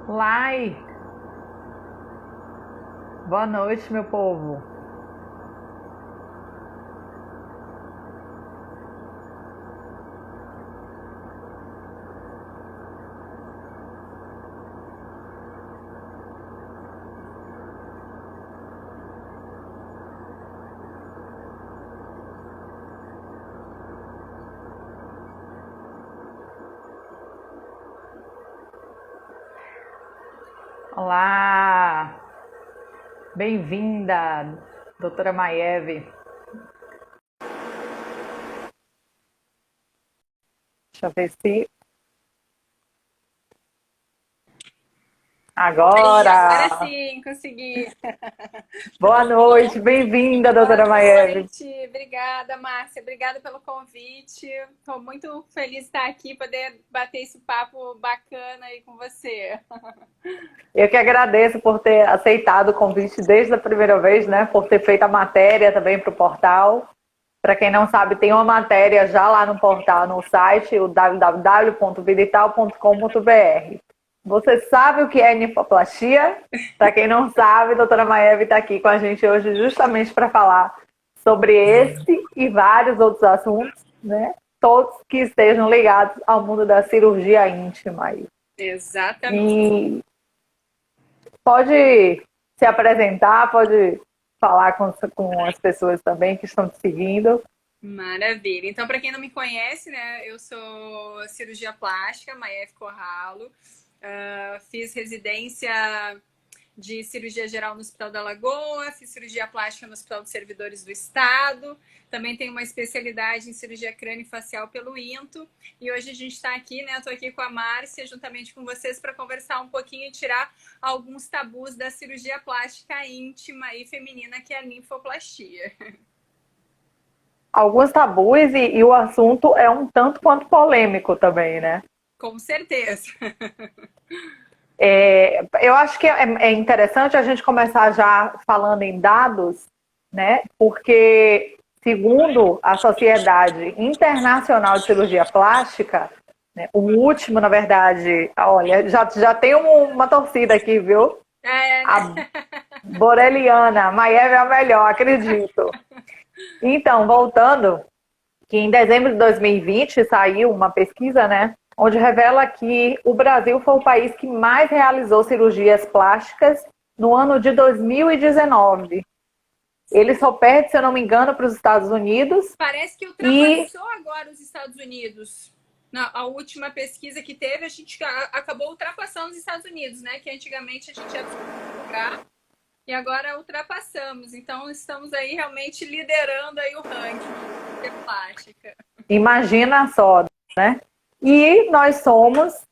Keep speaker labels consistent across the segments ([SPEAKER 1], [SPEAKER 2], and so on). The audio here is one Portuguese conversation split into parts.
[SPEAKER 1] Lai, boa noite, meu povo. Olá, bem-vinda, doutora Maiev. Deixa eu ver se
[SPEAKER 2] Aí, agora
[SPEAKER 1] agora.
[SPEAKER 2] sim, consegui.
[SPEAKER 1] Boa noite, bem-vinda,
[SPEAKER 2] Boa
[SPEAKER 1] doutora Maiev.
[SPEAKER 2] noite. Obrigada, Márcia. Obrigada pelo convite. Estou muito feliz de estar aqui, poder bater esse papo bacana aí com você.
[SPEAKER 1] Eu que agradeço por ter aceitado o convite desde a primeira vez, né? Por ter feito a matéria também para o portal. Para quem não sabe, tem uma matéria já lá no portal, no site, o www.vidital.com.br. Você sabe o que é nifoplastia? Para quem não sabe, a doutora Maiev está aqui com a gente hoje justamente para falar sobre esse e vários outros assuntos, né? Todos que estejam ligados ao mundo da cirurgia íntima.
[SPEAKER 2] Exatamente.
[SPEAKER 1] E pode se apresentar, pode falar com as pessoas também que estão te seguindo.
[SPEAKER 2] Maravilha. Então, para quem não me conhece, né, eu sou cirurgia plástica, Maef Corralo. Fiz residência de cirurgia geral no Hospital da Lagoa, fiz cirurgia plástica no Hospital dos Servidores do Estado, também tenho uma especialidade em cirurgia crânio-facial pelo INTO, e hoje a gente está aqui, né? Estou aqui com a Márcia, juntamente com vocês, para conversar um pouquinho e tirar alguns tabus da cirurgia plástica íntima e feminina, que é a ninfoplastia.
[SPEAKER 1] Alguns tabus e o assunto é um tanto quanto polêmico também, né?
[SPEAKER 2] Com certeza.
[SPEAKER 1] Eu acho que é interessante a gente começar já falando em dados, né? Porque, segundo a Sociedade Internacional de Cirurgia Plástica, né, o último, na verdade, olha, já tem uma torcida aqui, viu?
[SPEAKER 2] É, né?
[SPEAKER 1] A Boreliana, Maiev é a melhor, acredito. Então, voltando, que em dezembro de 2020 saiu uma pesquisa, né, onde revela que o Brasil foi o país que mais realizou cirurgias plásticas no ano de 2019. Ele só perde, se eu não me engano, para os Estados Unidos
[SPEAKER 2] Parece que
[SPEAKER 1] e
[SPEAKER 2] ultrapassou agora os Estados Unidos. A última pesquisa que teve, a gente acabou ultrapassando os Estados Unidos, né? Que antigamente a gente era o lugar e agora ultrapassamos. Então estamos aí realmente liderando aí o ranking de plástica.
[SPEAKER 1] imagina só, né? E nós somos,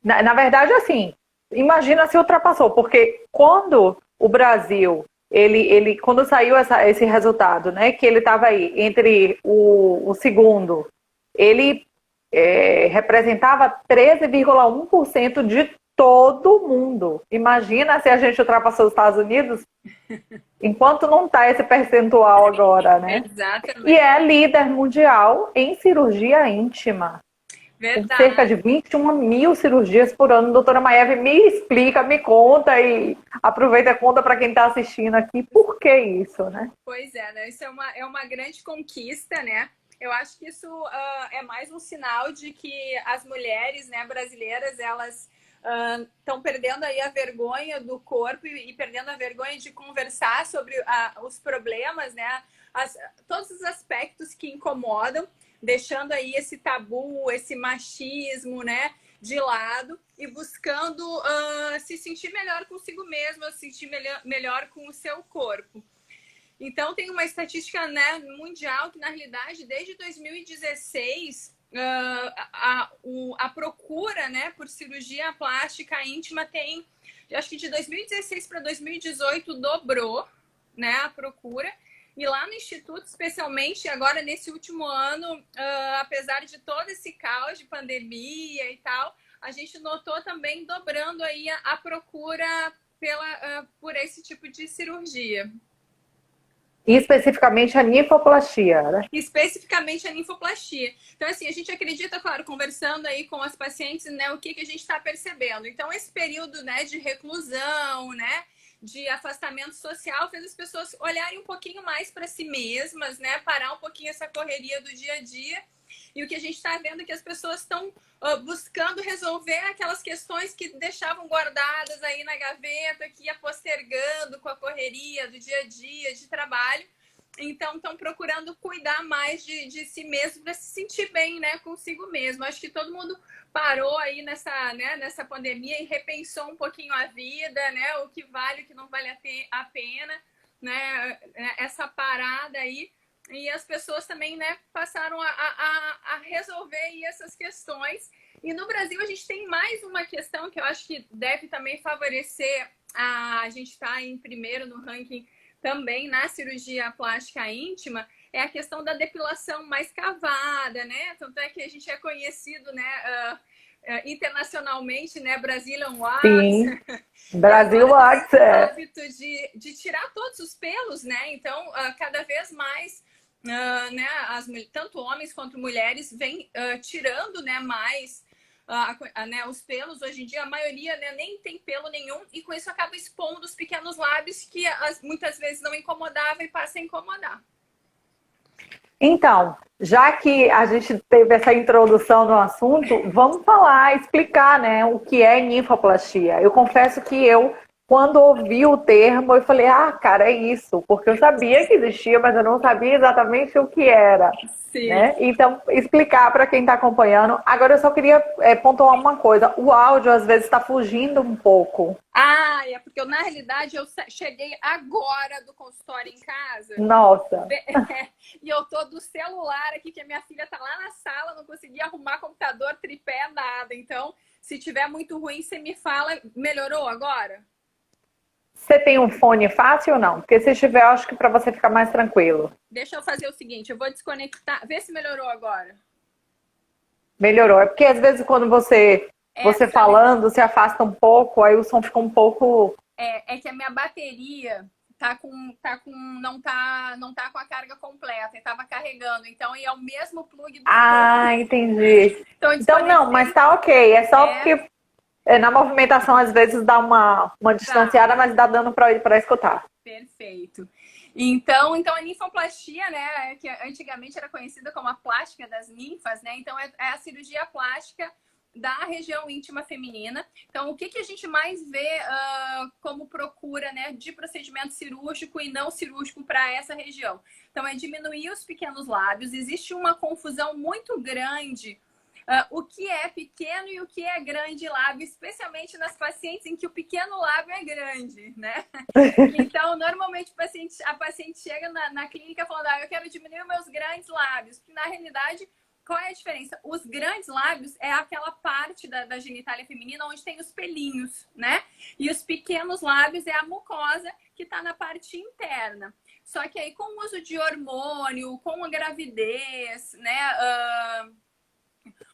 [SPEAKER 1] na verdade, assim, imagina se ultrapassou, porque quando o Brasil, quando saiu esse resultado, né, que ele estava aí entre o segundo, ele representava 13,1% de todo mundo. Imagina se a gente ultrapassou os Estados Unidos, enquanto não está esse percentual agora, né? E
[SPEAKER 2] Exatamente.
[SPEAKER 1] é líder mundial em cirurgia íntima com cerca de
[SPEAKER 2] Verdade.
[SPEAKER 1] 21 mil cirurgias por ano. Doutora Maiev, me explica, me conta e aproveita e conta para quem está assistindo aqui por que isso, né?
[SPEAKER 2] Pois é, né? Isso é uma grande conquista, né? Eu acho que isso é mais um sinal de que as mulheres, né, brasileiras, elas estão perdendo aí a vergonha do corpo e perdendo a vergonha de conversar sobre os problemas, né? Todos os aspectos que incomodam, deixando aí esse tabu, esse machismo, né, de lado e buscando se sentir melhor consigo mesma, se sentir melhor com o seu corpo. Então, tem uma estatística, né, mundial que, na realidade, desde 2016, a procura, né, por cirurgia plástica íntima tem, acho que de 2016 para 2018 dobrou, né, a procura. E lá no Instituto, especialmente agora nesse último ano, apesar de todo esse caos de pandemia e tal, a gente notou também dobrando aí a procura por esse tipo de cirurgia.
[SPEAKER 1] E especificamente a ninfoplastia, né?
[SPEAKER 2] Especificamente a ninfoplastia. Então, assim, a gente acredita, claro, conversando aí com as pacientes, né, o que a gente está percebendo. Então, esse período, né, de reclusão, né, de afastamento social, fez as pessoas olharem um pouquinho mais para si mesmas, né, parar um pouquinho essa correria do dia a dia. E o que a gente está vendo é que as pessoas estão buscando resolver aquelas questões que deixavam guardadas aí na gaveta, que ia postergando com a correria do dia a dia, de trabalho. Então, estão procurando cuidar mais de si mesmo para se sentir bem, né, consigo mesmo. Acho que todo mundo parou aí nessa pandemia e repensou um pouquinho a vida, né, o que vale, o que não vale a pena, né, essa parada aí. E as pessoas também, né, passaram a resolver aí essas questões. E no Brasil a gente tem mais uma questão que eu acho que deve também favorecer a gente estar em primeiro no ranking também na cirurgia plástica íntima, é a questão da depilação mais cavada, né? Tanto é que a gente é conhecido, né, internacionalmente, né, Brazilian Wax.
[SPEAKER 1] Sim, Brasil Wax,
[SPEAKER 2] o hábito de tirar todos os pelos, né? Então, cada vez mais, né, tanto homens quanto mulheres vêm tirando, né, mais né, os pelos. Hoje em dia a maioria, né, nem tem pelo nenhum, e com isso acaba expondo os pequenos lábios que muitas vezes não incomodava e passa a incomodar.
[SPEAKER 1] Então, já que a gente teve essa introdução no assunto, vamos falar, explicar, né, o que é ninfoplastia. Eu confesso que quando ouvi o termo, eu falei, cara, é isso, porque eu sabia que existia, mas eu não sabia exatamente o que era.
[SPEAKER 2] Sim.
[SPEAKER 1] Né? Então, explicar para quem está acompanhando. Agora, eu só queria pontuar uma coisa. O áudio, às vezes, está fugindo um pouco.
[SPEAKER 2] É porque na realidade eu cheguei agora do consultório em casa.
[SPEAKER 1] Nossa!
[SPEAKER 2] E eu tô do celular aqui, que a minha filha tá lá na sala, não consegui arrumar computador, tripé, nada. Então, se tiver muito ruim, você me fala. Melhorou agora?
[SPEAKER 1] Você tem um fone fácil ou não? Porque se tiver, eu acho que para você ficar mais tranquilo.
[SPEAKER 2] Deixa eu fazer o seguinte, eu vou desconectar. Vê se melhorou agora.
[SPEAKER 1] Melhorou. É porque às vezes quando você falando, se afasta um pouco, aí o som fica um pouco...
[SPEAKER 2] É que a minha bateria não tá com a carga completa, e tava carregando. Então, é o mesmo plug do fone.
[SPEAKER 1] Entendi. Então não, mas tá ok. É só porque na movimentação às vezes dá uma distanciada, mas dá dando para escutar.
[SPEAKER 2] Perfeito. Então a ninfoplastia, né, que antigamente era conhecida como a plástica das ninfas, né? Então é a cirurgia plástica da região íntima feminina. Então, o que a gente mais vê como procura, né, de procedimento cirúrgico e não cirúrgico para essa região? Então, é diminuir os pequenos lábios. Existe uma confusão muito grande o que é pequeno e o que é grande lábio, especialmente nas pacientes em que o pequeno lábio é grande, né? Então, normalmente a paciente chega na clínica falando, eu quero diminuir os meus grandes lábios. Porque, na realidade, qual é a diferença? Os grandes lábios é aquela parte da genitália feminina onde tem os pelinhos, né? E os pequenos lábios é a mucosa que está na parte interna. Só que aí, com o uso de hormônio, com a gravidez, né?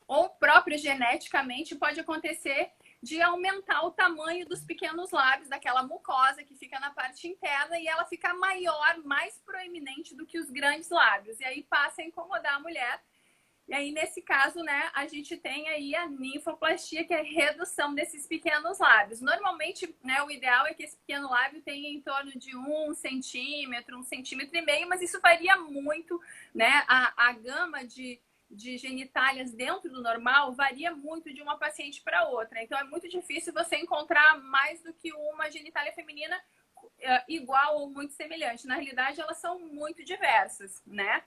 [SPEAKER 2] Ou próprio geneticamente, pode acontecer de aumentar o tamanho dos pequenos lábios, daquela mucosa que fica na parte interna, e ela fica maior, mais proeminente do que os grandes lábios. E aí passa a incomodar a mulher. E aí, nesse caso, né, a gente tem aí a ninfoplastia, que é a redução desses pequenos lábios. Normalmente, né, o ideal é que esse pequeno lábio tenha em torno de 1 centímetro, 1,5 centímetros, mas isso varia muito, né? A gama de genitálias dentro do normal varia muito de uma paciente para outra. Então, é muito difícil você encontrar mais do que uma genitália feminina igual ou muito semelhante. Na realidade, elas são muito diversas, né?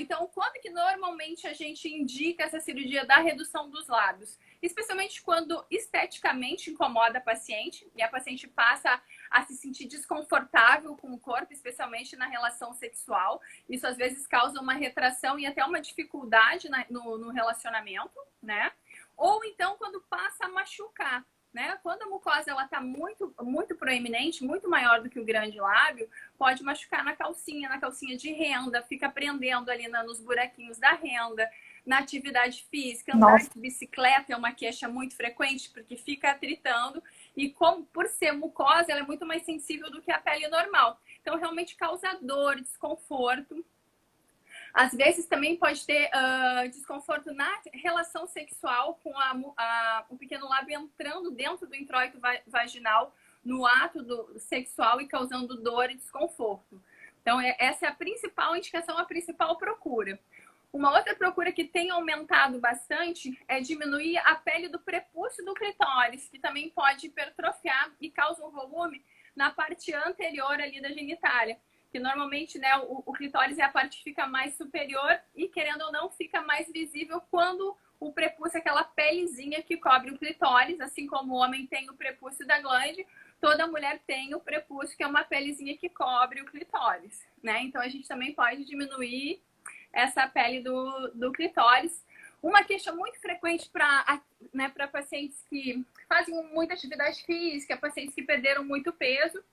[SPEAKER 2] Então, quando que normalmente a gente indica essa cirurgia da redução dos lábios? Especialmente quando esteticamente incomoda a paciente e a paciente passa a se sentir desconfortável com o corpo, especialmente na relação sexual. Isso às vezes causa uma retração e até uma dificuldade no relacionamento, né? Ou então quando passa a machucar, né? Quando a mucosa ela tá muito, muito proeminente, muito maior do que o grande lábio, pode machucar na calcinha de renda, fica prendendo ali nos buraquinhos da renda. Na atividade física, andar de bicicleta é uma queixa muito frequente, porque fica atritando. E como, por ser mucosa, ela é muito mais sensível do que a pele normal. Então, realmente causa dor, desconforto. Às vezes também pode ter desconforto na relação sexual com o pequeno lábio entrando dentro do introito vaginal no ato sexual e causando dor e desconforto. Então, essa é a principal indicação, a principal procura. Uma outra procura que tem aumentado bastante é diminuir a pele do prepúcio do clitóris, que também pode hipertrofiar e causa um volume na parte anterior ali da genitália. Que normalmente, né, o clitóris é a parte que fica mais superior e, querendo ou não, fica mais visível quando o prepúcio é aquela pelezinha que cobre o clitóris, assim como o homem tem o prepúcio da glande, toda mulher tem o prepúcio, que é uma pelezinha que cobre o clitóris, né? Então, a gente também pode diminuir essa pele do clitóris. Uma queixa muito frequente para pacientes que fazem muita atividade física, pacientes que perderam muito peso,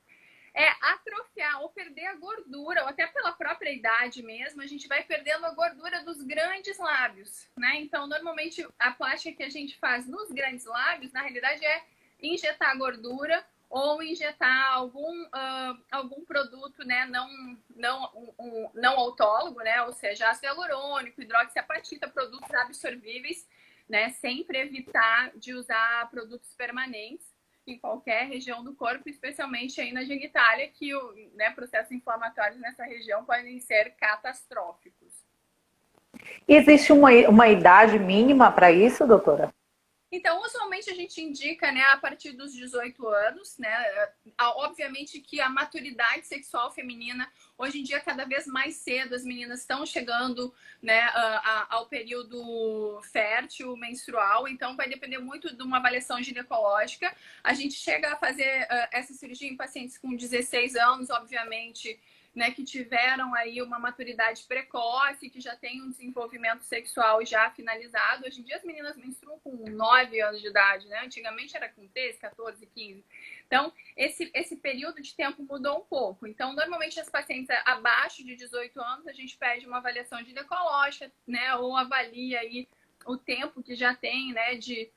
[SPEAKER 2] é atrofiar ou perder a gordura, ou até pela própria idade mesmo, a gente vai perdendo a gordura dos grandes lábios, né? Então, normalmente, a plástica que a gente faz nos grandes lábios, na realidade, é injetar gordura ou injetar algum produto, né, não autólogo, né, ou seja, ácido hialurônico, hidroxiapatita, produtos absorvíveis, né, sempre evitar de usar produtos permanentes em qualquer região do corpo, especialmente aí na genitália, que processos inflamatórios nessa região podem ser catastróficos.
[SPEAKER 1] Existe uma idade mínima para isso, doutora?
[SPEAKER 2] Então, usualmente a gente indica, né, a partir dos 18 anos, né? Obviamente que a maturidade sexual feminina, hoje em dia, cada vez mais cedo, as meninas estão chegando, né, ao período fértil, menstrual, então vai depender muito de uma avaliação ginecológica. A gente chega a fazer essa cirurgia em pacientes com 16 anos, obviamente, né, que tiveram aí uma maturidade precoce, que já tem um desenvolvimento sexual já finalizado. Hoje em dia as meninas menstruam com 9 anos de idade, né? Antigamente era com 13, 14, 15. Então, esse período de tempo mudou um pouco. Então, normalmente as pacientes abaixo de 18 anos, a gente pede uma avaliação ginecológica, né, ou avalia aí o tempo que já tem, né, de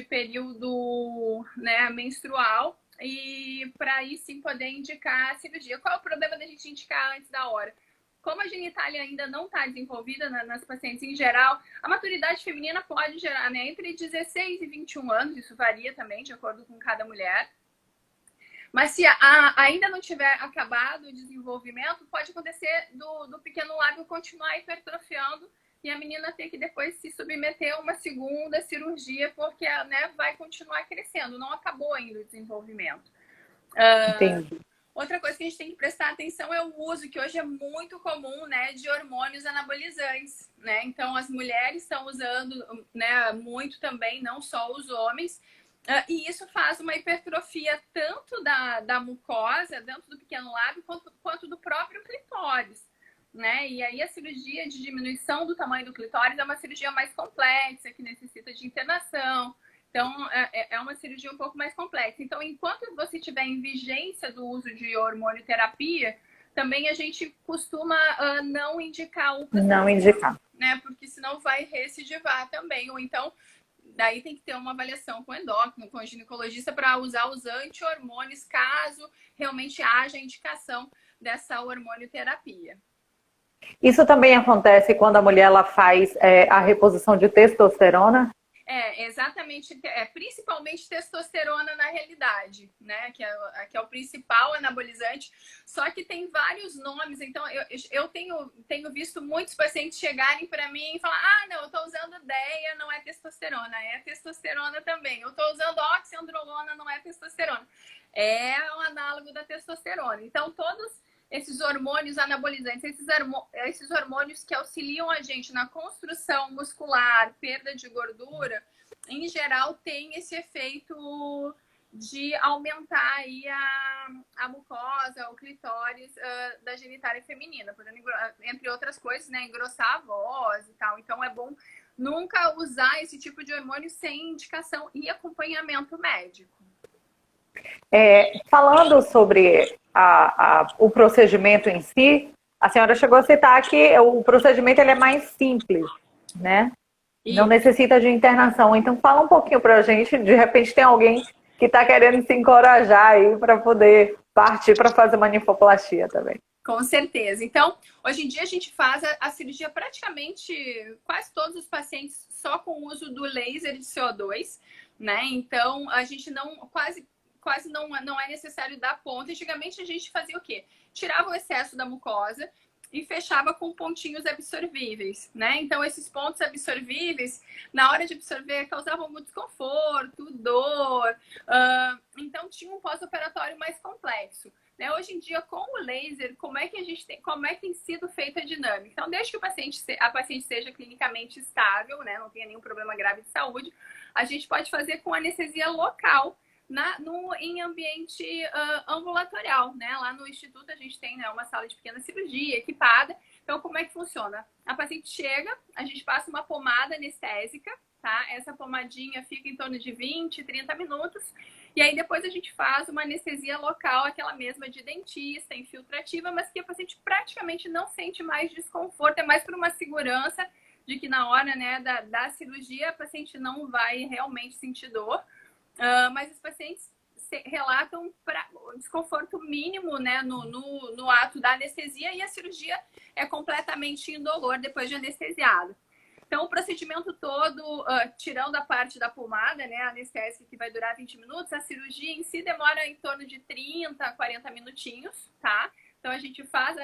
[SPEAKER 2] período, né, menstrual. E para aí sim poder indicar a cirurgia. Qual é o problema da gente indicar antes da hora? Como a genitália ainda não está desenvolvida nas pacientes em geral, a maturidade feminina pode gerar, né, entre 16 e 21 anos, isso varia também de acordo com cada mulher. Mas se ainda não tiver acabado o desenvolvimento, pode acontecer do pequeno lábio continuar hipertrofiando e a menina ter que depois se submeter a uma segunda cirurgia, porque, né, vai continuar crescendo, não acabou ainda o desenvolvimento.
[SPEAKER 1] Entendi.
[SPEAKER 2] Outra coisa que a gente tem que prestar atenção é o uso, que hoje é muito comum, né, de hormônios anabolizantes, né? Então, as mulheres estão usando, né, muito também, não só os homens, e isso faz uma hipertrofia tanto da mucosa, dentro do pequeno lábio, quanto do próprio clitóris. Né? E aí a cirurgia de diminuição do tamanho do clitóris é uma cirurgia mais complexa, que necessita de internação. Então, é uma cirurgia um pouco mais complexa. Então, enquanto você estiver em vigência do uso de hormonioterapia, também a gente costuma não indicar o paciente.
[SPEAKER 1] Não indicar.
[SPEAKER 2] Né? Porque senão vai recidivar também. Ou então, daí tem que ter uma avaliação com o endócrino, com o ginecologista, para usar os anti-hormônios, caso realmente haja indicação dessa hormonioterapia.
[SPEAKER 1] Isso também acontece quando a mulher ela faz a reposição de testosterona?
[SPEAKER 2] Exatamente. Principalmente testosterona na realidade, né? Que é o principal anabolizante. Só que tem vários nomes. Então, eu tenho visto muitos pacientes chegarem para mim e falar: não, eu estou usando DEA, não é testosterona. É testosterona também. Eu estou usando oxiandrolona, não é testosterona. É um análogo da testosterona. Então, todos esses hormônios anabolizantes, esses hormônios que auxiliam a gente na construção muscular, perda de gordura, em geral tem esse efeito de aumentar aí a mucosa, o clitóris da genitália feminina, podendo, entre outras coisas, né, engrossar a voz e tal. Então é bom nunca usar esse tipo de hormônio sem indicação e acompanhamento médico.
[SPEAKER 1] Falando sobre o procedimento em si, a senhora chegou a citar que o procedimento ele é mais simples, né? Não necessita de internação. Então, fala um pouquinho pra gente. De repente, tem alguém que está querendo se encorajar aí para poder partir para fazer uma ninfoplastia também.
[SPEAKER 2] Com certeza. Então, hoje em dia a gente faz a cirurgia praticamente quase todos os pacientes só com o uso do laser de CO2, né? Então, a gente quase não é necessário dar ponto. Antigamente a gente fazia o quê? Tirava o excesso da mucosa e fechava com pontinhos absorvíveis, né? Então, esses pontos absorvíveis, na hora de absorver, causavam muito desconforto, dor. Então, tinha um pós-operatório mais complexo. Né? Hoje em dia, com o laser, como é que tem sido feita a dinâmica? Então, desde que a paciente seja clinicamente estável, né? Não tenha nenhum problema grave de saúde, a gente pode fazer com anestesia local em ambiente ambulatorial, né? Lá no instituto a gente tem, né, uma sala de pequena cirurgia equipada. Então, como é que funciona? A paciente chega, a gente passa uma pomada anestésica, tá? Essa pomadinha fica em torno de 20, 30 minutos. E aí depois a gente faz uma anestesia local, aquela mesma de dentista, infiltrativa, mas que a paciente praticamente não sente mais desconforto, é mais por uma segurança de que na hora, né, da cirurgia a paciente não vai realmente sentir dor. Mas os pacientes relatam desconforto mínimo, né, no ato da anestesia, e a cirurgia é completamente indolor depois de anestesiado. Então, o procedimento todo, tirando a parte da pomada, né, a anestésica que vai durar 20 minutos, a cirurgia em si demora em torno de 30 a 40 minutinhos, tá? Então, a gente faz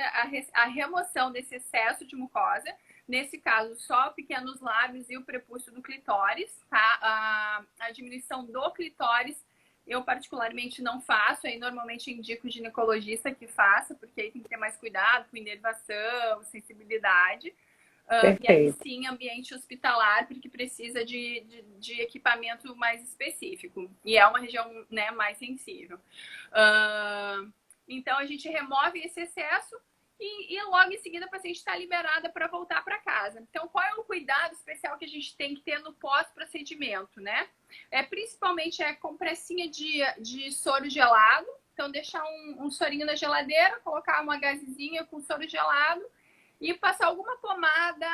[SPEAKER 2] a remoção desse excesso de mucosa. Nesse caso, só pequenos lábios e o prepúcio do clitóris, tá? A diminuição do clitóris, eu particularmente não faço, aí normalmente indico o ginecologista que faça, porque aí tem que ter mais cuidado com inervação, sensibilidade. E aí sim, ambiente hospitalar, porque precisa de equipamento mais específico. E é uma região, né, mais sensível. Então, a gente remove esse excesso e logo em seguida a paciente está liberada para voltar para casa. Então, qual é o cuidado especial que a gente tem que ter no pós-procedimento, né? Principalmente compressinha de soro gelado. Então, deixar um sorinho na geladeira, colocar uma gazezinha com soro gelado e passar alguma pomada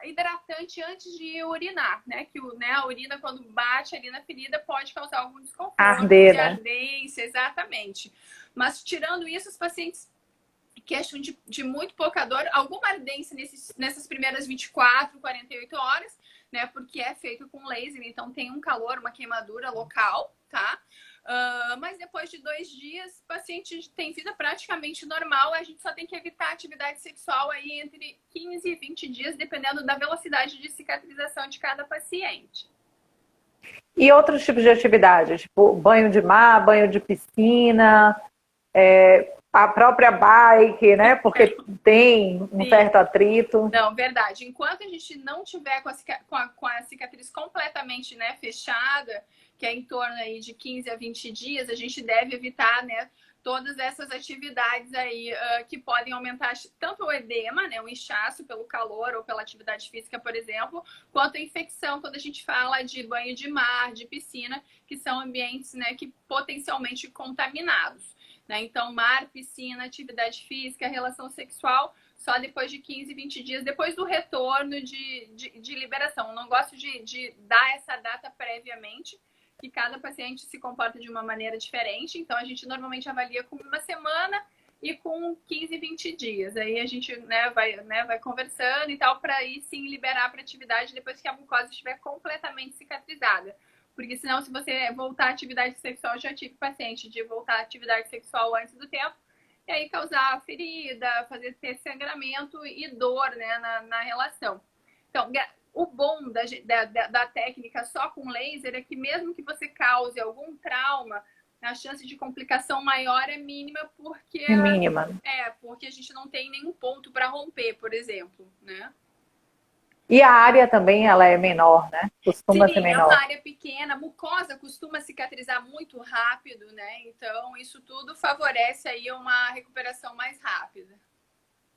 [SPEAKER 2] hidratante antes de urinar, né? Que a urina, quando bate ali na ferida, pode causar algum desconforto, ardência, exatamente. Mas tirando isso, os pacientes queixam de muito pouca dor, alguma ardência nessas primeiras 24, 48 horas, né? Porque é feito com laser, então tem um calor, uma queimadura local, tá? Mas depois de 2 dias, o paciente tem vida praticamente normal. A gente só tem que evitar a atividade sexual aí entre 15 e 20 dias, dependendo da velocidade de cicatrização de cada paciente.
[SPEAKER 1] E outros tipos de atividade, tipo banho de mar, banho de piscina, a própria bike, né? Porque tem um certo atrito.
[SPEAKER 2] Não, verdade. Enquanto a gente não tiver com a cicatriz completamente, né, fechada, que é em torno aí de 15 a 20 dias, a gente deve evitar, né, todas essas atividades aí que podem aumentar tanto o edema, né, o inchaço pelo calor ou pela atividade física, por exemplo, quanto a infecção quando a gente fala de banho de mar, de piscina, que são ambientes, né, que potencialmente contaminados. Né? Então, mar, piscina, atividade física, relação sexual, só depois de 15, 20 dias, depois do retorno de liberação. Eu não gosto de dar essa data previamente, que cada paciente se comporta de uma maneira diferente. Então, a gente normalmente avalia com 1 semana e com 15, 20 dias. Aí a gente vai conversando e tal, para aí sim liberar para atividade depois que a mucosa estiver completamente cicatrizada. Porque senão, se você voltar à atividade sexual, eu já tive paciente de voltar à atividade sexual antes do tempo, e aí causar ferida, ter sangramento e dor, né, na relação. Então, o bom da técnica só com laser é que mesmo que você cause algum trauma, a chance de complicação maior é mínima, porque porque a gente não tem nenhum ponto para romper, por exemplo, né?
[SPEAKER 1] E a área também, ela é menor, né? Costuma ser menor.
[SPEAKER 2] É uma área pequena, a mucosa costuma cicatrizar muito rápido, né? Então, isso tudo favorece aí uma recuperação mais rápida.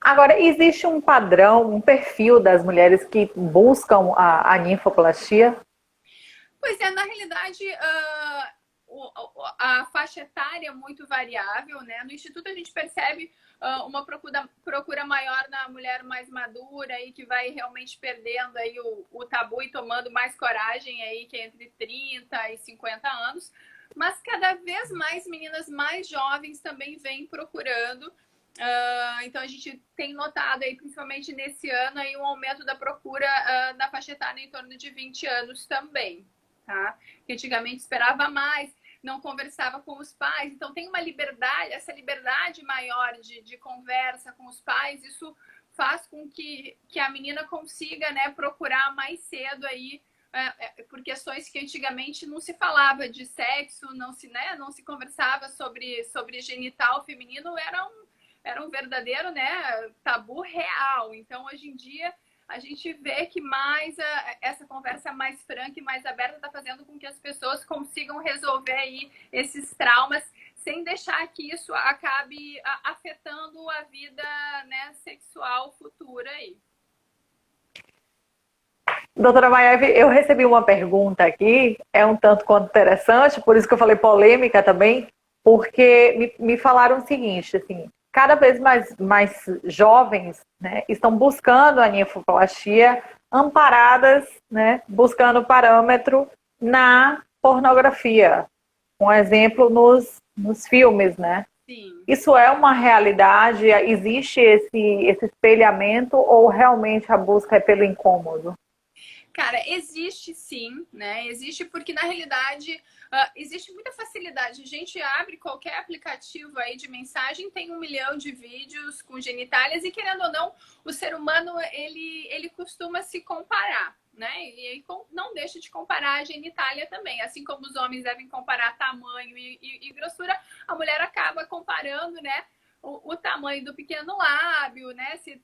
[SPEAKER 1] Agora, existe um padrão, um perfil das mulheres que buscam a ninfoplastia?
[SPEAKER 2] Pois é, na realidade, a faixa etária é muito variável, né? No Instituto a gente percebe uma procura maior na mulher mais madura e que vai realmente perdendo aí o tabu e tomando mais coragem aí, que é entre 30 e 50 anos. mas cada vez mais meninas mais jovens também vêm procurando. Então a gente tem notado aí, principalmente nesse ano, aí, um aumento da procura na faixa etária em torno de 20 anos também, tá? Que antigamente esperava mais, não conversava com os pais, então tem uma liberdade, essa liberdade maior de conversa com os pais, isso faz com que a menina consiga, né, procurar mais cedo aí, por questões que antigamente não se falava de sexo, não se conversava sobre genital feminino, era um verdadeiro, né, tabu real. Então, hoje em dia, a gente vê que mais essa conversa mais franca e mais aberta está fazendo com que as pessoas consigam resolver aí esses traumas sem deixar que isso acabe afetando a vida, né, sexual futura aí.
[SPEAKER 1] Doutora Maiave, eu recebi uma pergunta aqui, é um tanto quanto interessante, por isso que eu falei polêmica também, porque me falaram o seguinte, assim, cada vez mais jovens, né, estão buscando a ninfoplastia amparadas, né, buscando parâmetro na pornografia. Um exemplo nos filmes, né?
[SPEAKER 2] Sim.
[SPEAKER 1] Isso é uma realidade? Existe esse espelhamento ou realmente a busca é pelo incômodo?
[SPEAKER 2] Cara, existe sim, né? Existe porque, na realidade, existe muita facilidade. A gente abre qualquer aplicativo aí de mensagem, tem 1 milhão de vídeos com genitálias e, querendo ou não, o ser humano, ele costuma se comparar, né? E não deixa de comparar a genitália também. Assim como os homens devem comparar tamanho e grossura, a mulher acaba comparando, né? O tamanho do pequeno lábio, né? Se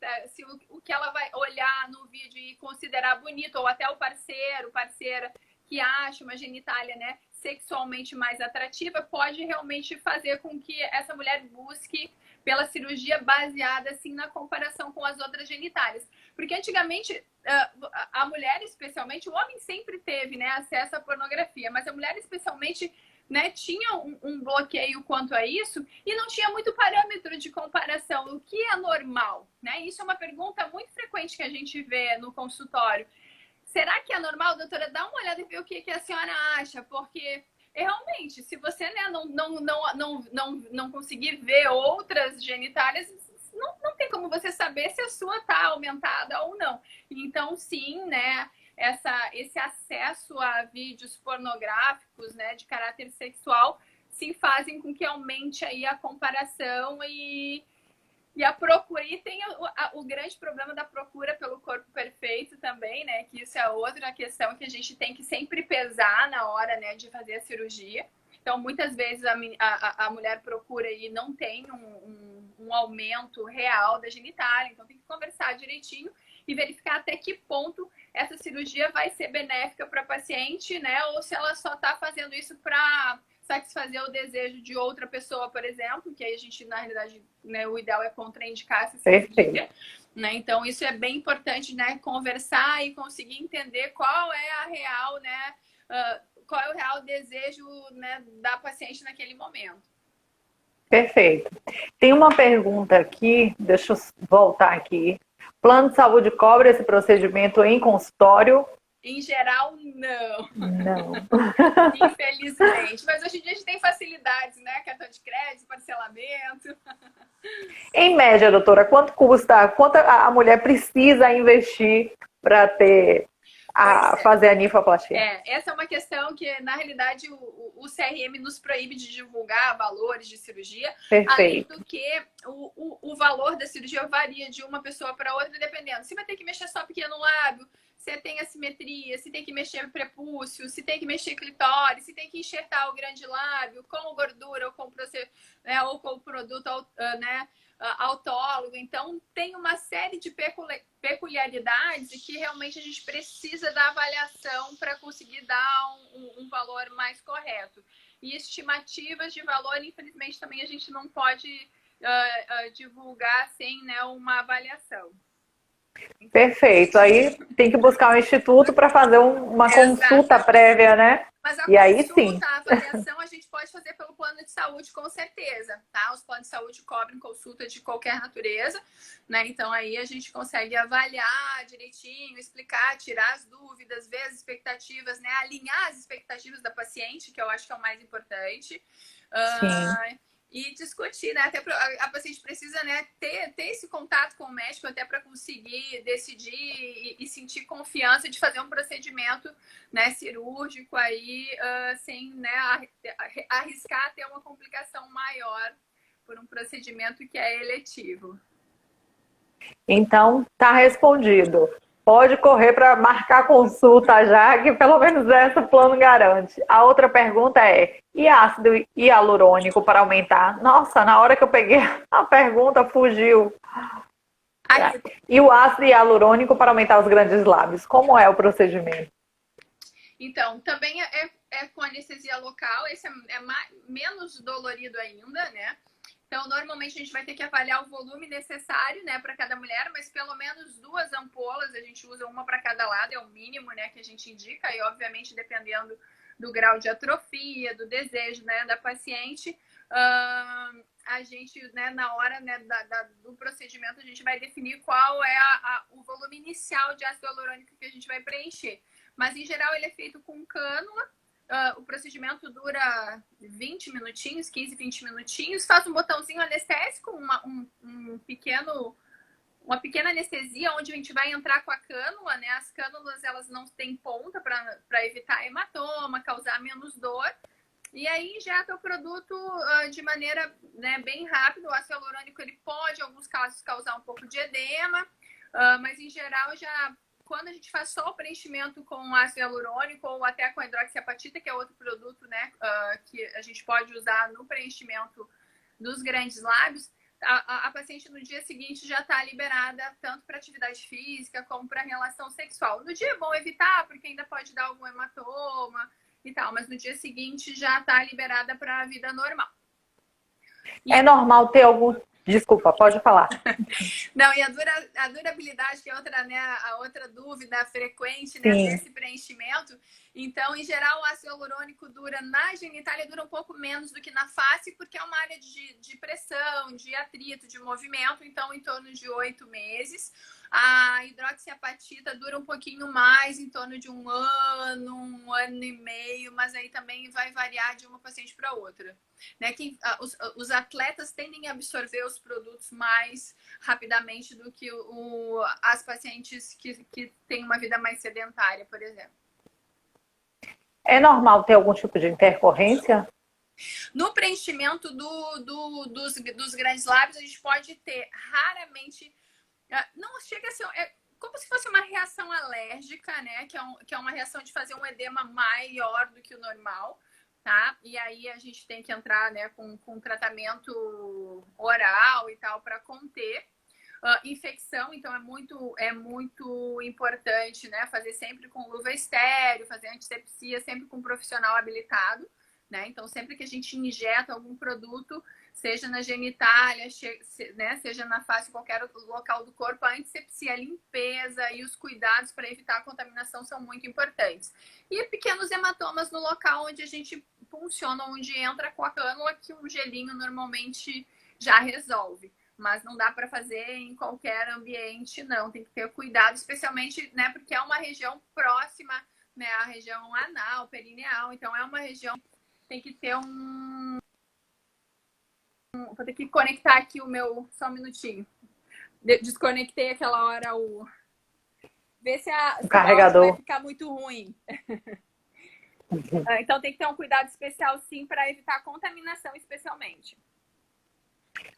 [SPEAKER 2] o que ela vai olhar no vídeo e considerar bonito, ou até o parceira que acha uma genitália, né, sexualmente mais atrativa, pode realmente fazer com que essa mulher busque pela cirurgia baseada assim na comparação com as outras genitálias. Porque antigamente a mulher, especialmente, o homem sempre teve, né, acesso à pornografia, mas a mulher especialmente, né, tinha um bloqueio quanto a isso e não tinha muito parâmetro de comparação. O que é normal? Né? Isso é uma pergunta muito frequente que a gente vê no consultório. Será que é normal, doutora? Dá uma olhada e ver o que a senhora acha, porque realmente, se você, né, não conseguir ver outras genitálias, não tem como você saber se a sua está aumentada ou não. Então, sim, né, esse acesso a vídeos pornográficos, né, de caráter sexual, sim, fazem com que aumente aí a comparação e a procura. E tem o grande problema da procura pelo corpo perfeito também, né, que isso é outra questão que a gente tem que sempre pesar na hora, né, de fazer a cirurgia. Então, muitas vezes a mulher procura e não tem um aumento real da genitália, então tem que conversar direitinho e verificar até que ponto essa cirurgia vai ser benéfica para a paciente, né? Ou se ela só está fazendo isso para satisfazer o desejo de outra pessoa, por exemplo, que aí a gente, na realidade, né, o ideal é contraindicar essa cirurgia. Né? Então, isso é bem importante, né? Conversar e conseguir entender qual é a real, né? Qual é o real desejo, né, da paciente naquele momento.
[SPEAKER 1] Perfeito. Tem uma pergunta aqui, deixa eu voltar aqui. Plano de saúde cobre esse procedimento em consultório?
[SPEAKER 2] Em geral, não.
[SPEAKER 1] Não.
[SPEAKER 2] Infelizmente. Mas hoje em dia a gente tem facilidades, né? Cartão de crédito, parcelamento.
[SPEAKER 1] Em média, doutora, quanto custa, quanto a mulher precisa investir para fazer a ninfoplastia?
[SPEAKER 2] Essa é uma questão que, na realidade, o CRM nos proíbe de divulgar valores de cirurgia.
[SPEAKER 1] Perfeito.
[SPEAKER 2] Além do que o valor da cirurgia varia de uma pessoa para outra, dependendo. Se vai ter que mexer só pequeno lábio, se tem assimetria, se tem que mexer prepúcio, se tem que mexer clitóris, se tem que enxertar o grande lábio, com gordura ou com, né, ou com produto, né, autólogo. Então, tem uma série de peculiaridades que realmente a gente precisa da avaliação para conseguir dar um valor mais correto. E estimativas de valor, infelizmente, também a gente não pode divulgar sem, né, uma avaliação.
[SPEAKER 1] Perfeito. Aí tem que buscar um instituto para fazer uma consulta prévia, né?
[SPEAKER 2] Mas a
[SPEAKER 1] e aí
[SPEAKER 2] consulta,
[SPEAKER 1] sim.
[SPEAKER 2] a avaliação, a gente pode fazer pelo plano de saúde, com certeza, tá? Os planos de saúde cobrem consulta de qualquer natureza, né? Então aí a gente consegue avaliar direitinho, explicar, tirar as dúvidas, ver as expectativas, né? Alinhar as expectativas da paciente, que eu acho que é o mais importante.
[SPEAKER 1] Sim.
[SPEAKER 2] E discutir, né? Até a paciente precisa, né, ter esse contato com o médico até para conseguir decidir e sentir confiança de fazer um procedimento, né, cirúrgico aí, sem, né, arriscar ter uma complicação maior por um procedimento que é eletivo.
[SPEAKER 1] Então, tá respondido. Pode correr para marcar consulta já, que pelo menos essa o plano garante. A outra pergunta é: e ácido hialurônico para aumentar? Nossa, na hora que eu peguei a pergunta, fugiu.
[SPEAKER 2] Aí,
[SPEAKER 1] E o ácido hialurônico para aumentar os grandes lábios? Como é o procedimento?
[SPEAKER 2] então, também é com anestesia local, esse é menos dolorido ainda, né? Então, normalmente a gente vai ter que avaliar o volume necessário, né, para cada mulher, mas pelo menos 2 ampolas, a gente usa uma para cada lado, é o mínimo, né, que a gente indica, e obviamente dependendo do grau de atrofia, do desejo, né, da paciente, a gente, né, na hora, né, do procedimento, a gente vai definir qual é o volume inicial de ácido hialurônico que a gente vai preencher. Mas, em geral, ele é feito com cânula. O procedimento dura 20 minutinhos, 15, 20 minutinhos. Faz um botãozinho anestésico, uma pequena anestesia, onde a gente vai entrar com a cânula, né? As cânulas, elas não têm ponta para evitar hematoma, causar menos dor. E aí injeta o produto de maneira, né, bem rápida. O ácido hialurônico, ele pode, em alguns casos, causar um pouco de edema, mas em geral quando a gente faz só o preenchimento com ácido hialurônico ou até com a hidroxiapatita, que é outro produto, né, que a gente pode usar no preenchimento dos grandes lábios, a paciente no dia seguinte já está liberada tanto para atividade física como para relação sexual. No dia é bom evitar, porque ainda pode dar algum hematoma e tal, mas no dia seguinte já está liberada para a vida normal.
[SPEAKER 1] É normal ter algum... Desculpa, pode falar.
[SPEAKER 2] Não, e a durabilidade, que é outra, né, a outra dúvida frequente, né, desse preenchimento. Então, em geral, o ácido hialurônico na genitália dura um pouco menos do que na face, porque é uma área de pressão, de atrito, de movimento, então em torno de 8 meses. A hidroxiapatita dura um pouquinho mais, em torno de 1 ano e meio, mas aí também vai variar de uma paciente para outra. Né? Os atletas tendem a absorver os produtos mais rapidamente do que as pacientes que têm uma vida mais sedentária, por exemplo.
[SPEAKER 1] É normal ter algum tipo de intercorrência?
[SPEAKER 2] No preenchimento dos grandes lábios, a gente pode ter raramente... Não chega a ser... É como se fosse uma reação alérgica, né? Que é uma reação de fazer um edema maior do que o normal. Tá? E aí a gente tem que entrar, né, com tratamento oral e tal para conter infecção. Então é muito importante, né, fazer sempre com luva estéreo, fazer antisepsia sempre com um profissional habilitado, né? Então sempre que a gente injeta algum produto, seja na genitália, né, seja na face, qualquer outro local do corpo, a antisepsia, a limpeza e os cuidados para evitar a contaminação são muito importantes. E pequenos hematomas no local onde a gente funciona, onde entra com a cânula, que um gelinho normalmente já resolve. Mas não dá para fazer em qualquer ambiente, não. Tem que ter cuidado, especialmente, né, porque é uma região próxima, né, à região anal, perineal. Então, é uma região que tem que ter Vou ter que conectar aqui o meu... Só um minutinho. Desconectei aquela hora Ver se o carregador vai ficar muito ruim. Então tem que ter um cuidado especial, sim, para evitar contaminação, especialmente.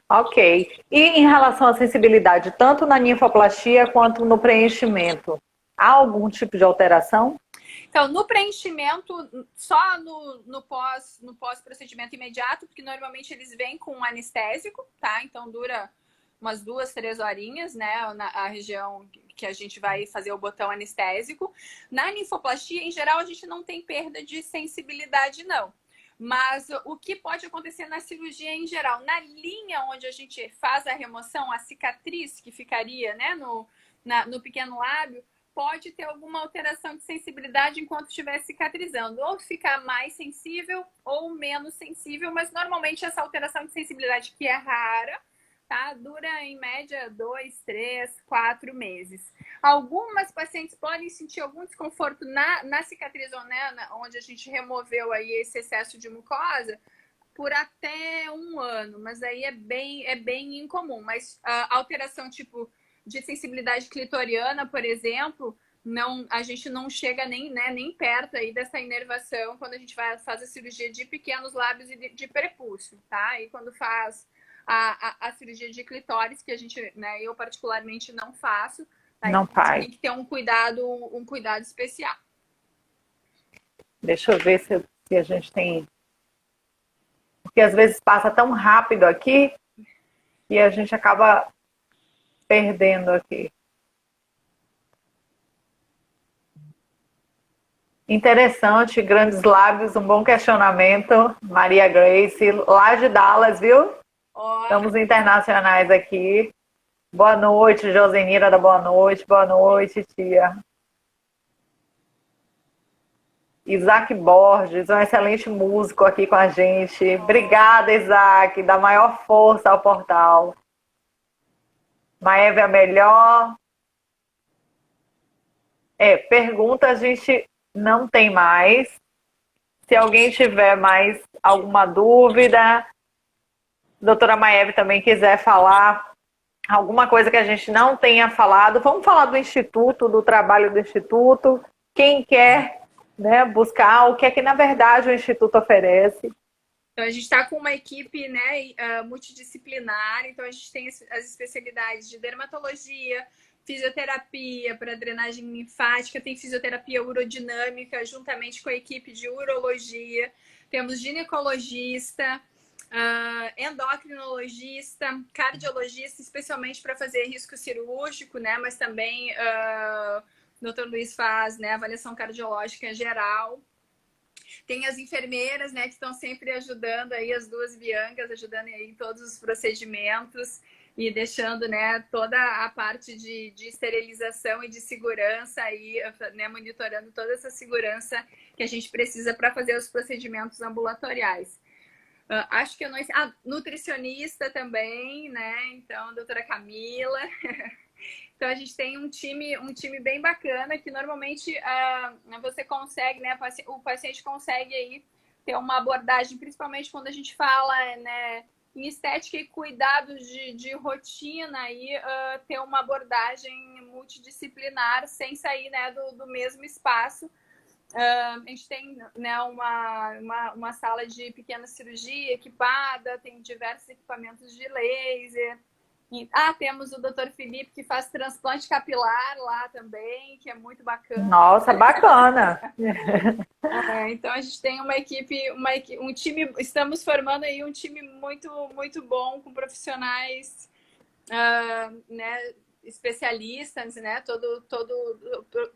[SPEAKER 1] Ok. E em relação à sensibilidade, tanto na ninfoplastia quanto no preenchimento, há algum tipo de alteração?
[SPEAKER 2] Então, no preenchimento, só no pós-procedimento imediato, porque normalmente eles vêm com um anestésico, tá? Então dura umas 2, 3 horinhas, né? A região que a gente vai fazer o botão anestésico. Na ninfoplastia, em geral, a gente não tem perda de sensibilidade, não. Mas o que pode acontecer na cirurgia em geral? Na linha onde a gente faz a remoção, a cicatriz que ficaria, né, no pequeno lábio, pode ter alguma alteração de sensibilidade enquanto estiver cicatrizando, ou ficar mais sensível ou menos sensível, mas normalmente essa alteração de sensibilidade, que é rara, tá? Dura em média 2, 3, 4 meses. Algumas pacientes podem sentir algum desconforto na cicatriz, né, onde a gente removeu aí esse excesso de mucosa, por até 1 ano, mas aí é bem incomum. Mas a alteração tipo de sensibilidade clitoriana, por exemplo, não, a gente não chega nem perto aí dessa inervação quando a gente faz a cirurgia de pequenos lábios e de prepúcio, tá? E quando faz a cirurgia de clitóris, que a gente, né, eu particularmente não faço, aí
[SPEAKER 1] Não faz.
[SPEAKER 2] tem que ter um cuidado especial.
[SPEAKER 1] Deixa eu ver se a gente tem... Porque às vezes passa tão rápido aqui e a gente acaba perdendo aqui. Interessante, grandes lábios, um bom questionamento. Maria Grace, lá de Dallas, viu? Estamos internacionais aqui. Boa noite, Josenira da boa noite. Boa noite, tia. Isaac Borges, um excelente músico aqui com a gente. Obrigada, Isaac. Dá maior força ao portal. Maeve é a melhor. Pergunta a gente não tem mais. Se alguém tiver mais alguma dúvida, doutora Maeve também quiser falar alguma coisa que a gente não tenha falado, vamos falar do Instituto, do trabalho do Instituto. Quem quer, né, buscar o que é que, na verdade, o Instituto oferece.
[SPEAKER 2] Então, a gente está com uma equipe, né, multidisciplinar. Então, a gente tem as especialidades de dermatologia, fisioterapia para drenagem linfática, tem fisioterapia urodinâmica, juntamente com a equipe de urologia. Temos ginecologista, endocrinologista, cardiologista, especialmente para fazer risco cirúrgico, né? Mas também o Dr. Luiz faz, né, avaliação cardiológica geral. Tem as enfermeiras, né, que estão sempre ajudando aí, as duas Biancas, ajudando aí em todos os procedimentos e deixando, né, toda a parte de esterilização e de segurança aí, né, monitorando toda essa segurança que a gente precisa para fazer os procedimentos ambulatoriais. Acho que eu não... nutricionista também, né? Então, doutora Camila. Então, a gente tem um time bem bacana que normalmente você consegue, né? O paciente consegue aí ter uma abordagem, principalmente quando a gente fala, né, em estética e cuidados de rotina, aí, ter uma abordagem multidisciplinar sem sair, né, do mesmo espaço. A gente tem, né, uma sala de pequena cirurgia equipada, tem diversos equipamentos de laser. Temos o Dr. Felipe, que faz transplante capilar lá também, que é muito bacana.
[SPEAKER 1] Nossa, bacana!
[SPEAKER 2] Então a gente tem uma equipe, um time, estamos formando aí um time muito, muito bom, com profissionais, né, especialistas, né?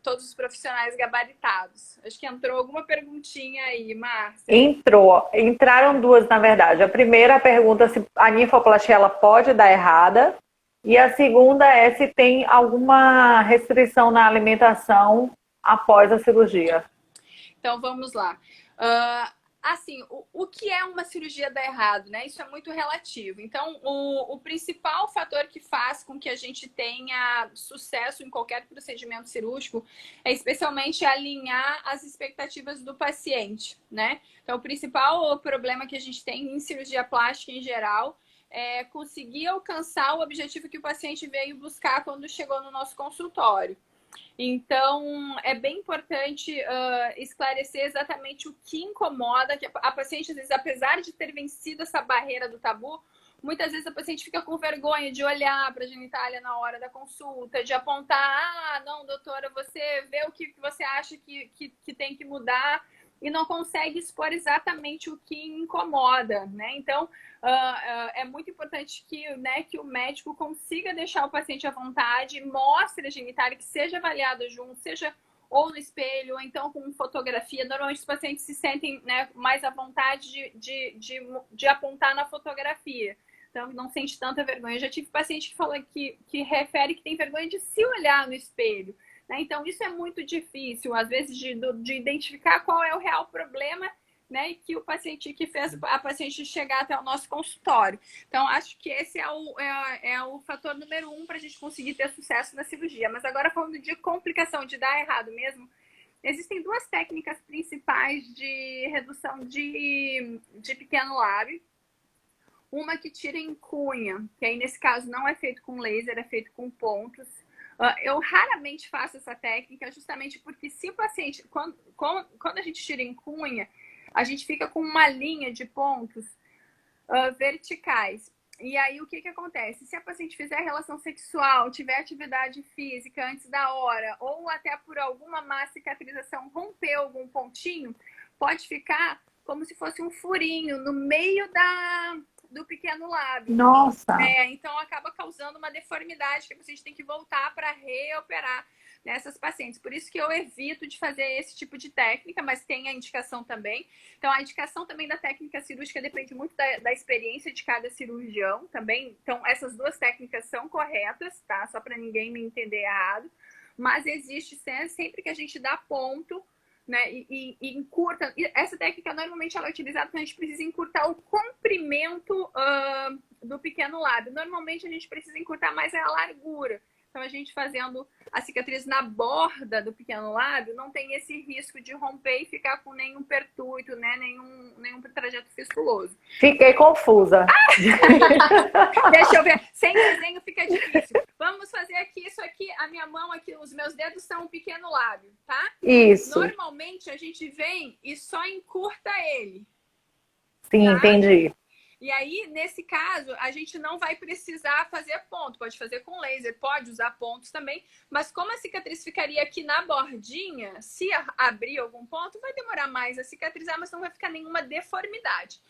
[SPEAKER 2] Todos os profissionais gabaritados. Acho que entrou alguma perguntinha aí, Márcia.
[SPEAKER 1] Entraram duas, na verdade. A primeira pergunta se a ninfoplastia ela pode dar errada. E a segunda é se tem alguma restrição na alimentação após a cirurgia.
[SPEAKER 2] Então, vamos lá. Assim, o que é uma cirurgia dar errado, né? Isso é muito relativo. Então, o principal fator que faz com que a gente tenha sucesso em qualquer procedimento cirúrgico é especialmente alinhar as expectativas do paciente, né? Então, o principal problema que a gente tem em cirurgia plástica em geral é conseguir alcançar o objetivo que o paciente veio buscar quando chegou no nosso consultório. Então, é bem importante esclarecer exatamente o que incomoda, que a paciente, às vezes, apesar de ter vencido essa barreira do tabu, muitas vezes a paciente fica com vergonha de olhar para a genitália na hora da consulta, de apontar, não, doutora, você vê o que você acha que tem que mudar, e não consegue expor exatamente o que incomoda, né? Então, é muito importante que o médico consiga deixar o paciente à vontade, mostre a genitália, que seja avaliado junto, seja ou no espelho, ou então com fotografia. Normalmente os pacientes se sentem, né, mais à vontade de apontar na fotografia. Então, não sente tanta vergonha. Eu já tive paciente que fala que refere que tem vergonha de se olhar no espelho. né? Então, isso é muito difícil, às vezes, de identificar qual é o real problema, né, e que o paciente que fez a paciente chegar até o nosso consultório. Então, acho que esse é o fator número 1 para a gente conseguir ter sucesso na cirurgia. Mas agora, falando de complicação, de dar errado mesmo, existem 2 técnicas principais de redução de pequeno lábio. Uma que tira em cunha, que aí nesse caso não é feito com laser, é feito com pontos. Eu raramente faço essa técnica, justamente porque se o paciente, quando a gente tira em cunha, a gente fica com uma linha de pontos verticais. E aí o que acontece? Se a paciente fizer relação sexual, tiver atividade física antes da hora, ou até por alguma má cicatrização romper algum pontinho, pode ficar como se fosse um furinho no meio do pequeno lábio.
[SPEAKER 1] Nossa!
[SPEAKER 2] Então acaba causando uma deformidade que a paciente tem que voltar para reoperar nessas pacientes. Por isso que eu evito de fazer esse tipo de técnica, mas tem a indicação também. Então, a indicação também da técnica cirúrgica depende muito da experiência de cada cirurgião também. Então, essas 2 técnicas são corretas, tá? Só para ninguém me entender errado. Mas existe sempre que a gente dá ponto, né, e encurta. Essa técnica, normalmente, ela é utilizada quando a gente precisa encurtar o comprimento do pequeno lábio. Normalmente, a gente precisa encurtar mais a largura. Então, a gente fazendo a cicatriz na borda do pequeno lábio, não tem esse risco de romper e ficar com nenhum pertúito, né? Nenhum trajeto fistuloso.
[SPEAKER 1] Fiquei confusa.
[SPEAKER 2] Deixa eu ver. Sem desenho fica difícil. Vamos fazer aqui isso aqui. A minha mão aqui, os meus dedos são um pequeno lábio, tá?
[SPEAKER 1] Isso.
[SPEAKER 2] Normalmente, a gente vem e só encurta ele.
[SPEAKER 1] Sim,
[SPEAKER 2] tá?
[SPEAKER 1] entendi.
[SPEAKER 2] E aí, nesse caso, a gente não vai precisar fazer ponto. Pode fazer com laser, pode usar pontos também. Mas como a cicatriz ficaria aqui na bordinha, se abrir algum ponto, vai demorar mais a cicatrizar, mas não vai ficar nenhuma deformidade.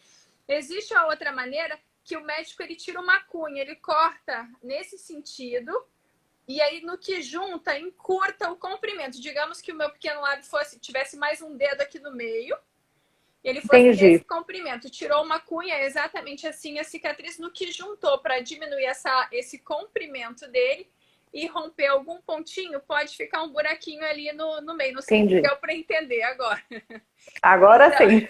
[SPEAKER 2] Existe a outra maneira que o médico ele tira uma cunha, ele corta nesse sentido, e aí no que junta, encurta o comprimento. Digamos que o meu pequeno lábio tivesse mais um dedo aqui no meio. Ele fosse desse comprimento, tirou uma cunha, exatamente assim a cicatriz, no que juntou para diminuir esse comprimento dele e romper algum pontinho, pode ficar um buraquinho ali no meio. Não sei se deu para entender agora.
[SPEAKER 1] Agora
[SPEAKER 2] então,
[SPEAKER 1] sim.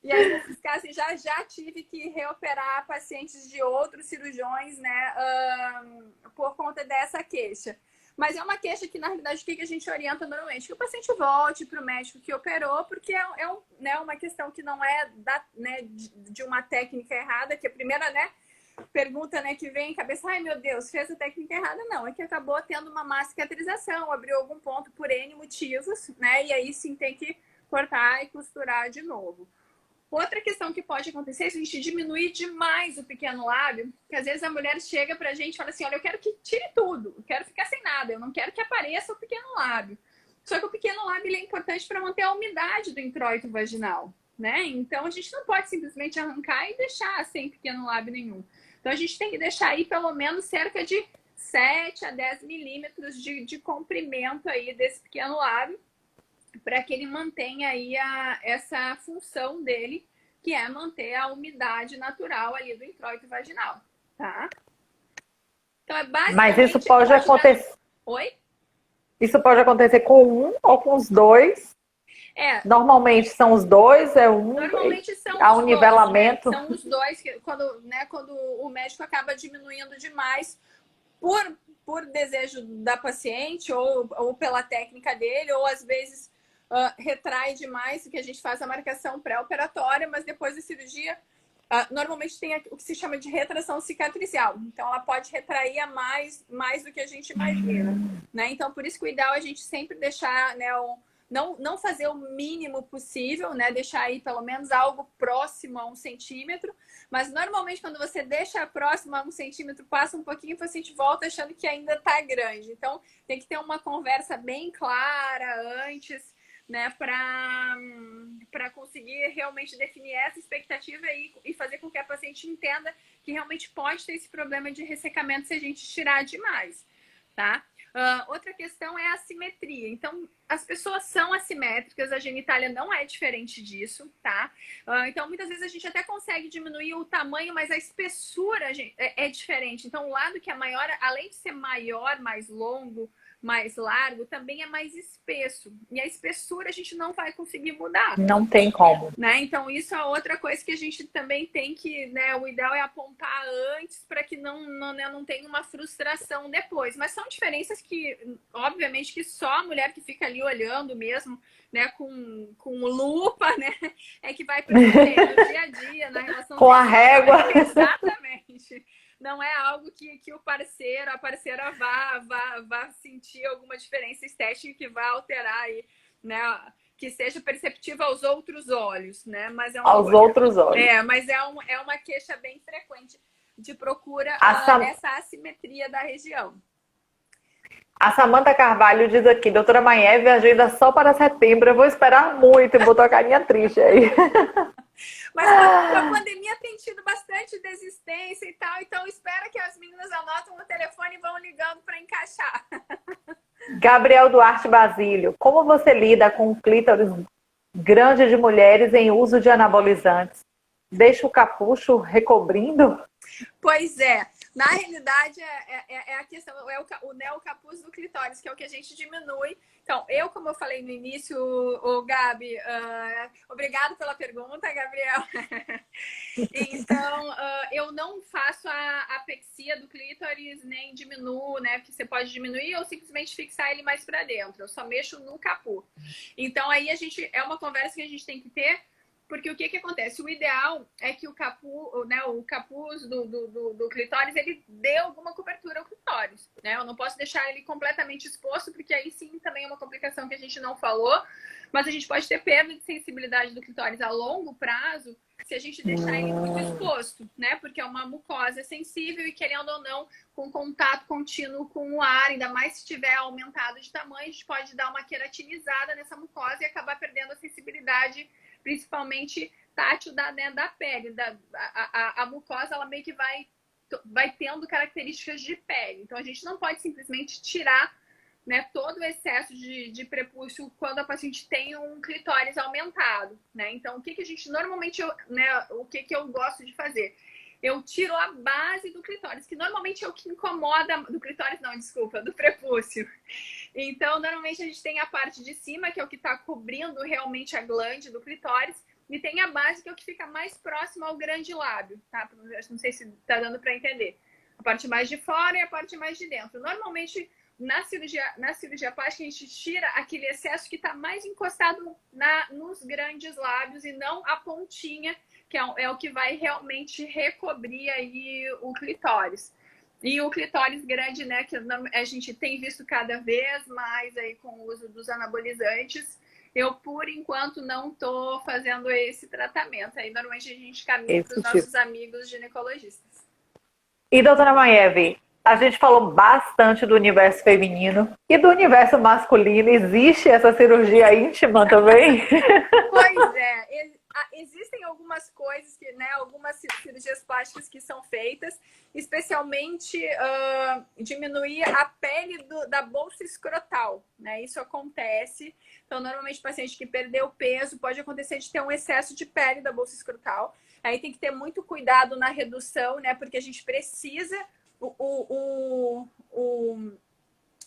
[SPEAKER 2] E aí, nesses casos, já tive que reoperar pacientes de outros cirurgiões, né, por conta dessa queixa. Mas é uma queixa que, na realidade, o que a gente orienta normalmente? Que o paciente volte para o médico que operou, porque né, uma questão que não é de uma técnica errada, que a primeira, né, pergunta, né, que vem em cabeça, ai meu Deus, fez a técnica errada? Não, é que acabou tendo uma má cicatrização, abriu algum ponto por N motivos, né, e aí sim tem que cortar e costurar de novo. Outra questão que pode acontecer é se a gente diminuir demais o pequeno lábio, que às vezes a mulher chega pra gente e fala assim, olha, eu quero que tire tudo, eu quero ficar sem nada, eu não quero que apareça o pequeno lábio. Só que o pequeno lábio ele é importante para manter a umidade do introito vaginal, né? Então a gente não pode simplesmente arrancar e deixar sem pequeno lábio nenhum. Então a gente tem que deixar aí pelo menos cerca de 7 a 10 milímetros de comprimento aí desse pequeno lábio, para que ele mantenha aí essa função dele, que é manter a umidade natural ali do introito vaginal, tá? Então é basicamente...
[SPEAKER 1] Mas isso pode acontecer...
[SPEAKER 2] Oi?
[SPEAKER 1] Isso pode acontecer com um ou com os dois? Normalmente são os dois,
[SPEAKER 2] Normalmente são
[SPEAKER 1] há
[SPEAKER 2] os
[SPEAKER 1] um nivelamento.
[SPEAKER 2] Dois, né? São os dois, quando o médico acaba diminuindo demais por desejo da paciente ou pela técnica dele, ou às vezes retrai demais, que a gente faz a marcação pré-operatória, mas depois da cirurgia, normalmente tem o que se chama de retração cicatricial. Então, ela pode retrair a mais do que a gente imagina. Né? Então, por isso que o ideal é a gente sempre deixar, né, não fazer o mínimo possível, né? Deixar aí pelo menos algo próximo a 1 centímetro. Mas normalmente quando você deixa próximo a 1 centímetro, passa um pouquinho, o paciente volta achando que ainda está grande. Então tem que ter uma conversa bem clara antes, né? Para conseguir realmente definir essa expectativa e fazer com que a paciente entenda que realmente pode ter esse problema de ressecamento se a gente tirar demais, tá? Outra questão é a assimetria. Então, as pessoas são assimétricas, a genitália não é diferente disso, tá? Então, muitas vezes a gente até consegue diminuir o tamanho, mas a espessura é diferente. Então, o lado que é maior, além de ser maior, mais longo, mais largo, também é mais espesso. E a espessura a gente não vai conseguir mudar.
[SPEAKER 1] Não tem como.
[SPEAKER 2] Né? Então, isso é outra coisa que a gente também tem que, né, o ideal é apontar antes para que não tenha uma frustração depois. Mas são diferenças que, obviamente, que só a mulher que fica ali olhando mesmo, né, com lupa, né, é que vai perceber no dia a dia, na relação
[SPEAKER 1] com a régua.
[SPEAKER 2] Exatamente. Não é algo que o parceiro, a parceira vá sentir alguma diferença estética que vá alterar aí, né? Que seja perceptível aos outros olhos, né? Mas
[SPEAKER 1] outros olhos.
[SPEAKER 2] Mas é uma queixa bem frequente de procura essa assimetria da região.
[SPEAKER 1] A Samanta Carvalho diz aqui, doutora Maiev, agenda só para setembro, eu vou esperar muito, e botou a carinha triste aí.
[SPEAKER 2] Mas a pandemia tem tido bastante desistência e tal, então espera que as meninas anotam o telefone e vão ligando para encaixar.
[SPEAKER 1] Gabriel Duarte Basílio, como você lida com um clítoris grande de mulheres em uso de anabolizantes? Deixa o capucho recobrindo?
[SPEAKER 2] Pois é. Na realidade, é a questão, o neocapuz do clitóris, que é o que a gente diminui. Então, como eu falei no início, o Gabi, obrigado pela pergunta, Gabriel. Então, eu não faço a apexia do clítoris, nem diminuo, né? Porque você pode diminuir ou simplesmente fixar ele mais para dentro. Eu só mexo no capu. Então, aí é uma conversa que a gente tem que ter. Porque o que acontece? O ideal é que o capuz do clitóris, ele dê alguma cobertura ao clitóris, né? Eu não posso deixar ele completamente exposto, porque aí sim também é uma complicação que a gente não falou, mas a gente pode ter perda de sensibilidade do clitóris a longo prazo se a gente deixar ele muito exposto, né? Porque é uma mucosa sensível e, querendo ou não, com contato contínuo com o ar, ainda mais se tiver aumentado de tamanho, a gente pode dar uma queratinizada nessa mucosa e acabar perdendo a sensibilidade, principalmente tátil da pele. A mucosa, ela meio que vai tendo características de pele. Então, a gente não pode simplesmente tirar, né, todo o excesso de prepúcio quando a paciente tem um clitóris aumentado, né? Então, o que a gente normalmente, o que eu gosto de fazer? Eu tiro a base do clitóris, que normalmente é o que incomoda, do clitóris não, desculpa, do prepúcio. Então, normalmente a gente tem a parte de cima, que é o que está cobrindo realmente a glande do clitóris, e tem a base, que é o que fica mais próximo ao grande lábio, tá? Não sei se está dando para entender. A parte mais de fora e a parte mais de dentro. Normalmente, na cirurgia plástica, a gente tira aquele excesso que está mais encostado nos grandes lábios e não a pontinha, que é o que vai realmente recobrir aí o clitóris. E o clitóris grande, né, que a gente tem visto cada vez mais aí com o uso dos anabolizantes, eu, por enquanto, não estou fazendo esse tratamento. Aí, normalmente, a gente caminha para os nossos amigos ginecologistas.
[SPEAKER 1] E, doutora Maiev, a gente falou bastante do universo feminino e do universo masculino. Existe essa cirurgia íntima também?
[SPEAKER 2] Pois é. Existem algumas coisas, algumas cirurgias plásticas que são feitas, especialmente diminuir a pele da bolsa escrotal, né? Isso acontece. Então, normalmente, o paciente que perdeu peso, pode acontecer de ter um excesso de pele da bolsa escrotal. Aí tem que ter muito cuidado na redução, né? Porque a gente precisa...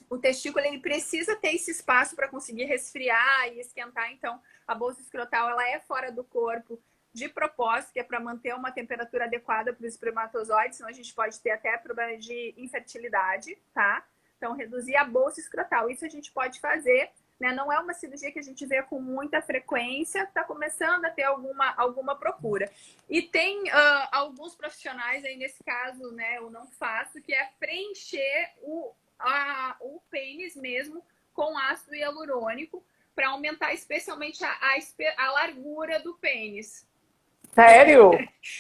[SPEAKER 2] O testículo, ele precisa ter esse espaço para conseguir resfriar e esquentar. Então, a bolsa escrotal, ela é fora do corpo de propósito, que é para manter uma temperatura adequada para os espermatozoides, senão a gente pode ter até problema de infertilidade, tá? Então, reduzir a bolsa escrotal. Isso a gente pode fazer, né? Não é uma cirurgia que a gente vê com muita frequência, está começando a ter alguma procura. E tem alguns profissionais, aí nesse caso, né, eu não faço, que é preencher o pênis mesmo com ácido hialurônico para aumentar especialmente a largura do pênis.
[SPEAKER 1] Sério?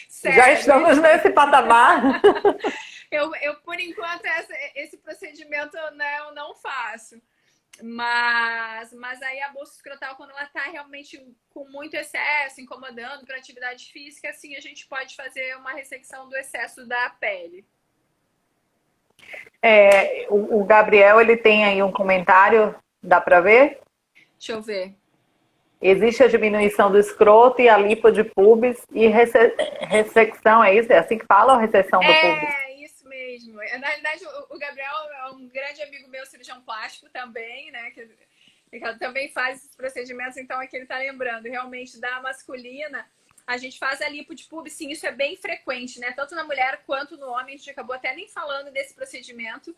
[SPEAKER 2] Sério?
[SPEAKER 1] Já estamos nesse patamar?
[SPEAKER 2] Eu por enquanto, esse procedimento, né, eu não faço. Mas aí a bolsa escrotal, quando ela está realmente com muito excesso, incomodando para atividade física, assim, a gente pode fazer uma ressecção do excesso da pele.
[SPEAKER 1] O Gabriel, ele tem aí um comentário, dá para ver?
[SPEAKER 2] Deixa eu ver.
[SPEAKER 1] Existe a diminuição do escroto e a lipo de pubis e ressecção, é isso? É assim que fala ou recessão do pubis?
[SPEAKER 2] É, isso mesmo. Na realidade, o Gabriel é um grande amigo meu, cirurgião plástico também, né? Que também faz esses procedimentos, então aqui ele está lembrando. Realmente, da masculina, a gente faz a lipo de pubis, sim, isso é bem frequente, né? Tanto na mulher quanto no homem. A gente acabou até nem falando desse procedimento,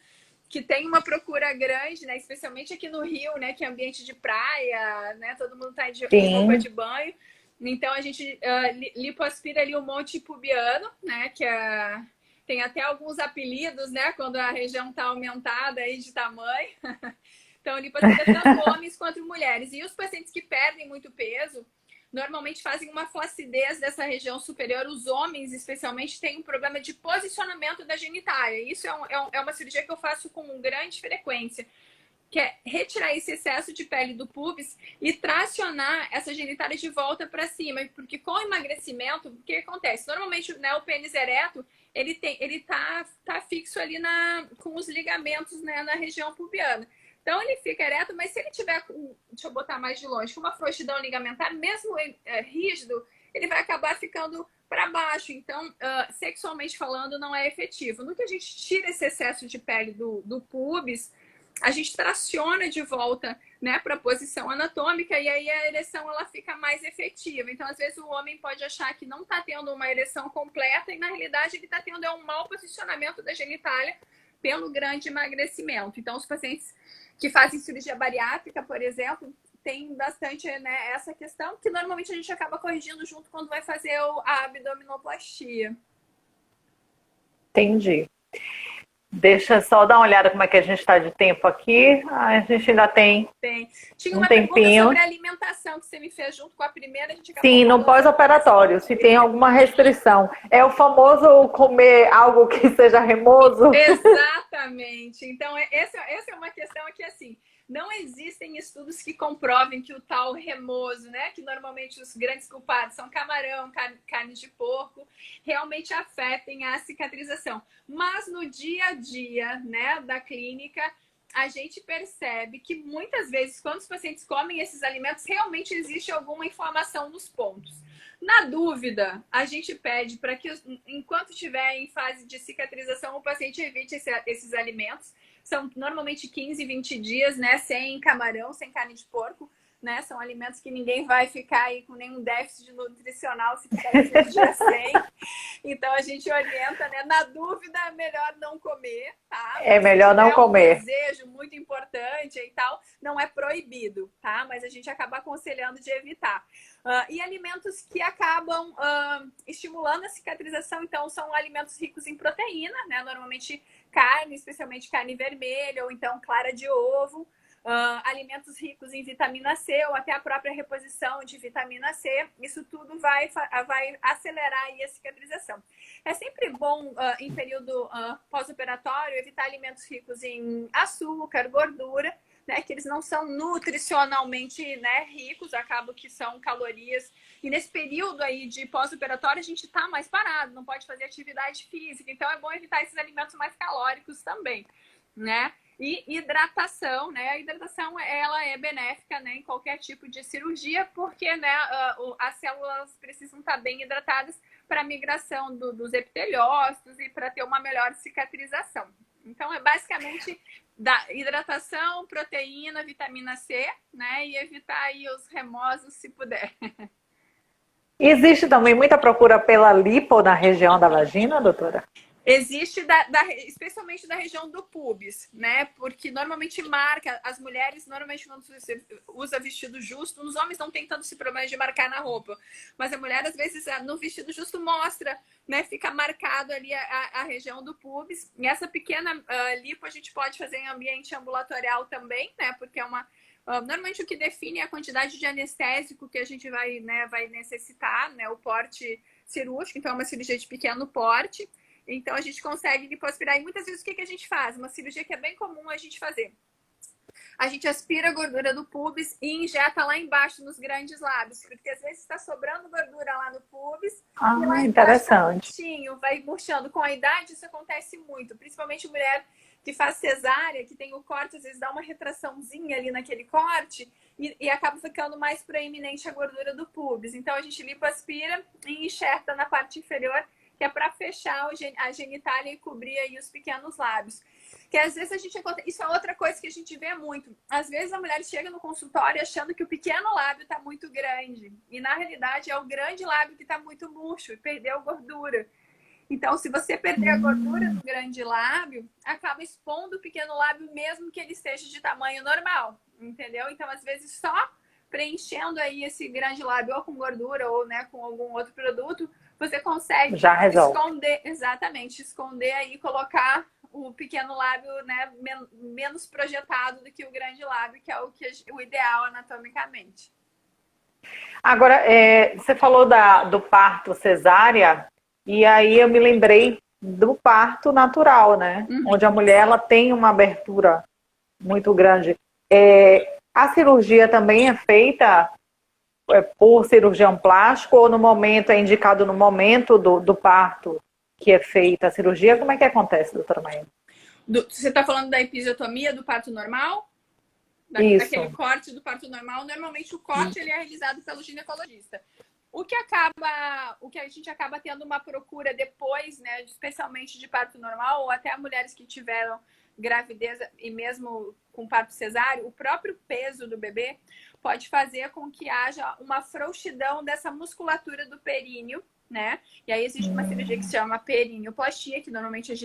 [SPEAKER 2] que tem uma procura grande, né? Especialmente aqui no Rio, né? Que é ambiente de praia, né? Todo mundo tá de roupa de banho. Então, a gente lipoaspira ali o monte pubiano, né? Tem até alguns apelidos, né? Quando a região tá aumentada aí de tamanho. Então, lipoaspira tanto homens quanto mulheres. E os pacientes que perdem muito peso, normalmente fazem uma flacidez dessa região superior. Os homens, especialmente, têm um problema de posicionamento da genitália. Isso é uma cirurgia que eu faço com grande frequência, que é retirar esse excesso de pele do pubis e tracionar essa genitália de volta para cima. Porque com o emagrecimento, o que acontece? Normalmente, né, o pênis ereto, ele tá fixo ali com os ligamentos, né, na região pubiana. Então, ele fica ereto, mas se ele tiver, deixa eu botar mais de longe, com uma frouxidão ligamentar, mesmo rígido, ele vai acabar ficando para baixo. Então, sexualmente falando, não é efetivo. No que a gente tira esse excesso de pele do pubis, a gente traciona de volta, né, para a posição anatômica, e aí a ereção ela fica mais efetiva. Então, às vezes, o homem pode achar que não está tendo uma ereção completa, e na realidade ele está tendo um mau posicionamento da genitália pelo grande emagrecimento. Então, os pacientes que fazem cirurgia bariátrica, por exemplo, tem bastante, né, essa questão, que normalmente a gente acaba corrigindo junto quando vai fazer a abdominoplastia.
[SPEAKER 1] Entendi. Deixa só dar uma olhada como é que a gente está de tempo aqui. A gente ainda tem
[SPEAKER 2] Tinha
[SPEAKER 1] um
[SPEAKER 2] uma
[SPEAKER 1] tempinho.
[SPEAKER 2] pergunta sobre a alimentação que você me fez junto com a primeira. A gente
[SPEAKER 1] Sim, no pós-operatório, se tem alguma restrição. É o famoso comer algo que seja remoso?
[SPEAKER 2] Exatamente. Então, essa é uma questão que, assim, não existem estudos que comprovem que o tal remoso, né, que normalmente os grandes culpados são camarão, carne de porco, realmente afetem a cicatrização. Mas no dia a dia, né, da clínica, a gente percebe que muitas vezes, quando os pacientes comem esses alimentos, realmente existe alguma inflamação nos pontos. Na dúvida, a gente pede para que, enquanto estiver em fase de cicatrização, o paciente evite esses alimentos. São normalmente 15, 20 dias, né? Sem camarão, sem carne de porco, né? São alimentos que ninguém vai ficar aí com nenhum déficit nutricional se ficar esses dias sem. Então, a gente orienta, né? Na dúvida, é melhor não comer, tá?
[SPEAKER 1] É melhor não comer.
[SPEAKER 2] Um desejo muito importante e tal, não é proibido, tá? Mas a gente acaba aconselhando de evitar. E alimentos que acabam estimulando a cicatrização, então, são alimentos ricos em proteína, né? Normalmente carne, especialmente carne vermelha, ou então clara de ovo. Alimentos ricos em vitamina C, ou até a própria reposição de vitamina C. Isso tudo vai acelerar aí a cicatrização. É sempre bom, em período pós-operatório, evitar alimentos ricos em açúcar, gordura, né, que eles não são nutricionalmente, né, ricos, acabam que são calorias. E nesse período aí de pós-operatório, a gente está mais parado, não pode fazer atividade física. Então, é bom evitar esses alimentos mais calóricos também, né? E hidratação, né? A hidratação, ela é benéfica, né, em qualquer tipo de cirurgia, porque, né, as células precisam estar bem hidratadas para a migração dos epiteliócitos e para ter uma melhor cicatrização. Então, é basicamente da hidratação, proteína, vitamina C, né? E evitar aí os remosos, se puder.
[SPEAKER 1] Existe também muita procura pela lipo na região da vagina, doutora?
[SPEAKER 2] Existe, especialmente da região do pubis, né? Porque normalmente marca, as mulheres normalmente quando você usa vestido justo, os homens não tem tanto esse problema de marcar na roupa, mas a mulher às vezes no vestido justo mostra, né? Fica marcado ali a região do pubis. E essa pequena lipo a gente pode fazer em ambiente ambulatorial também, né? Porque é normalmente o que define é a quantidade de anestésico que a gente vai necessitar, né? O porte cirúrgico, então é uma cirurgia de pequeno porte. Então, a gente consegue lipoaspirar. E muitas vezes, o que a gente faz? Uma cirurgia que é bem comum a gente fazer. A gente aspira a gordura do pubis e injeta lá embaixo nos grandes lábios. Porque às vezes está sobrando gordura lá no pubis. E lá
[SPEAKER 1] interessante.
[SPEAKER 2] Vai murchando. Com a idade, isso acontece muito. Principalmente mulher que faz cesárea, que tem o corte, às vezes dá uma retraçãozinha ali naquele corte. E acaba ficando mais proeminente a gordura do pubis. Então, a gente lipoaspira e enxerta na parte inferior que é para fechar a genitália e cobrir aí os pequenos lábios. Que às vezes a gente encontra... Isso é outra coisa que a gente vê muito. Às vezes a mulher chega no consultório achando que o pequeno lábio está muito grande. E na realidade é o grande lábio que está muito murcho e perdeu gordura. Então, se você perder a gordura do grande lábio, acaba expondo o pequeno lábio mesmo que ele esteja de tamanho normal, entendeu? Então, às vezes, só preenchendo aí esse grande lábio ou com gordura ou, né, com algum outro produto, você consegue
[SPEAKER 1] Já resolve.
[SPEAKER 2] esconder, exatamente, esconder aí, colocar o pequeno lábio, né, menos projetado do que o grande lábio, que é o ideal anatomicamente.
[SPEAKER 1] Agora, você falou do parto cesárea, e aí eu me lembrei do parto natural, né? Onde a mulher ela tem uma abertura muito grande. A cirurgia também é feita por cirurgião plástico ou no momento, é indicado no momento do parto que é feita a cirurgia? Como é que acontece, doutora Maia?
[SPEAKER 2] Você está falando da episiotomia do parto normal? Daquele corte do parto normal? Normalmente o corte ele é realizado pelo ginecologista. O que a gente acaba tendo uma procura depois, né, especialmente de parto normal, ou até mulheres que tiveram gravidez e mesmo com parto cesáreo, o próprio peso do bebê pode fazer com que haja uma frouxidão dessa musculatura do períneo, né? E aí existe uma cirurgia que se chama perineoplastia, que normalmente é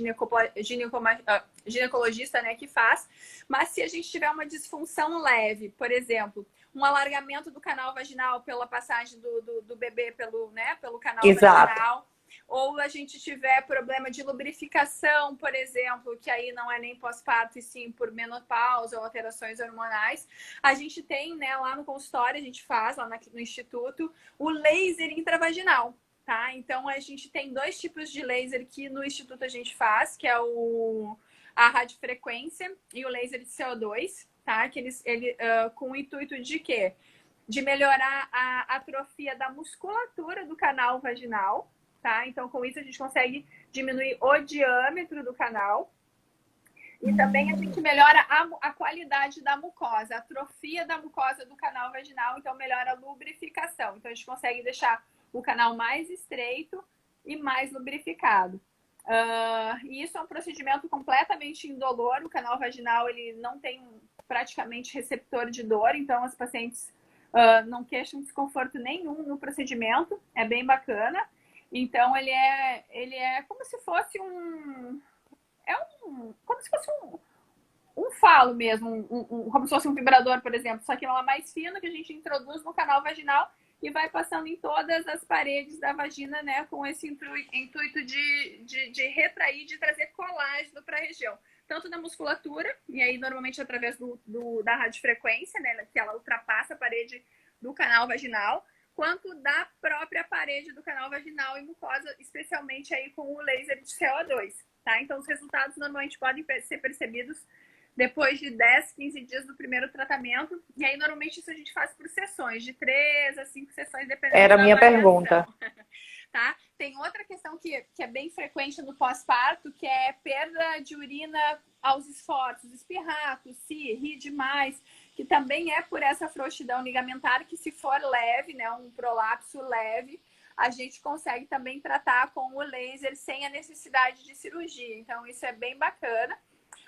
[SPEAKER 2] ginecologista, né, que faz. Mas se a gente tiver uma disfunção leve, por exemplo, um alargamento do canal vaginal pela passagem do bebê pelo canal vaginal, ou a gente tiver problema de lubrificação, por exemplo, que aí não é nem pós-parto e sim por menopausa ou alterações hormonais, a gente tem, né, lá no consultório, a gente faz lá no instituto, o laser intravaginal. Tá? Então, a gente tem 2 tipos de laser que no instituto a gente faz, que é a radiofrequência e o laser de CO2, tá? Que com o intuito de quê? De melhorar a atrofia da musculatura do canal vaginal, tá? Então, com isso a gente consegue diminuir o diâmetro do canal. E também a gente melhora a qualidade da mucosa, a atrofia da mucosa do canal vaginal, então melhora a lubrificação. Então, a gente consegue deixar o canal mais estreito e mais lubrificado. E isso é um procedimento completamente indolor. O canal vaginal ele não tem praticamente receptor de dor, então as pacientes não queixam desconforto nenhum no procedimento. É bem bacana. Então ele é como se fosse como se fosse um falo mesmo, como se fosse um vibrador, por exemplo, só que ela é mais fino, que a gente introduz no canal vaginal e vai passando em todas as paredes da vagina, né, com esse intuito de retrair, de trazer colágeno para a região. Tanto da musculatura, e aí normalmente através da radiofrequência, né, que ela ultrapassa a parede do canal vaginal, quanto da própria parede do canal vaginal e mucosa, especialmente aí com o laser de CO2, tá? Então os resultados normalmente podem ser percebidos depois de 10, 15 dias do primeiro tratamento. E aí, normalmente, isso a gente faz por sessões, de 3 a 5 sessões, dependendo
[SPEAKER 1] Era
[SPEAKER 2] da
[SPEAKER 1] a minha
[SPEAKER 2] avaliação.
[SPEAKER 1] pergunta.
[SPEAKER 2] Tá? Tem outra questão que é bem frequente no pós-parto, que é perda de urina aos esforços, espirrar, tossir, rir demais, que também é por essa frouxidão ligamentar, que se for leve, né, um prolapso leve, a gente consegue também tratar com o laser sem a necessidade de cirurgia. Então, isso é bem bacana.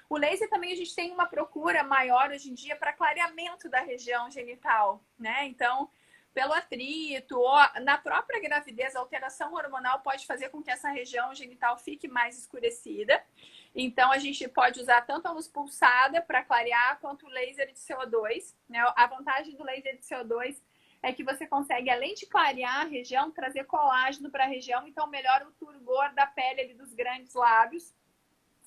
[SPEAKER 2] O laser também a gente tem uma procura maior hoje em dia para clareamento da região genital, né? Então, pelo atrito ou na própria gravidez, a alteração hormonal pode fazer com que essa região genital fique mais escurecida. Então, a gente pode usar tanto a luz pulsada para clarear, quanto o laser de CO2, né? A vantagem do laser de CO2 é que você consegue, além de clarear a região, trazer colágeno para a região, então melhora o turgor da pele ali dos grandes lábios,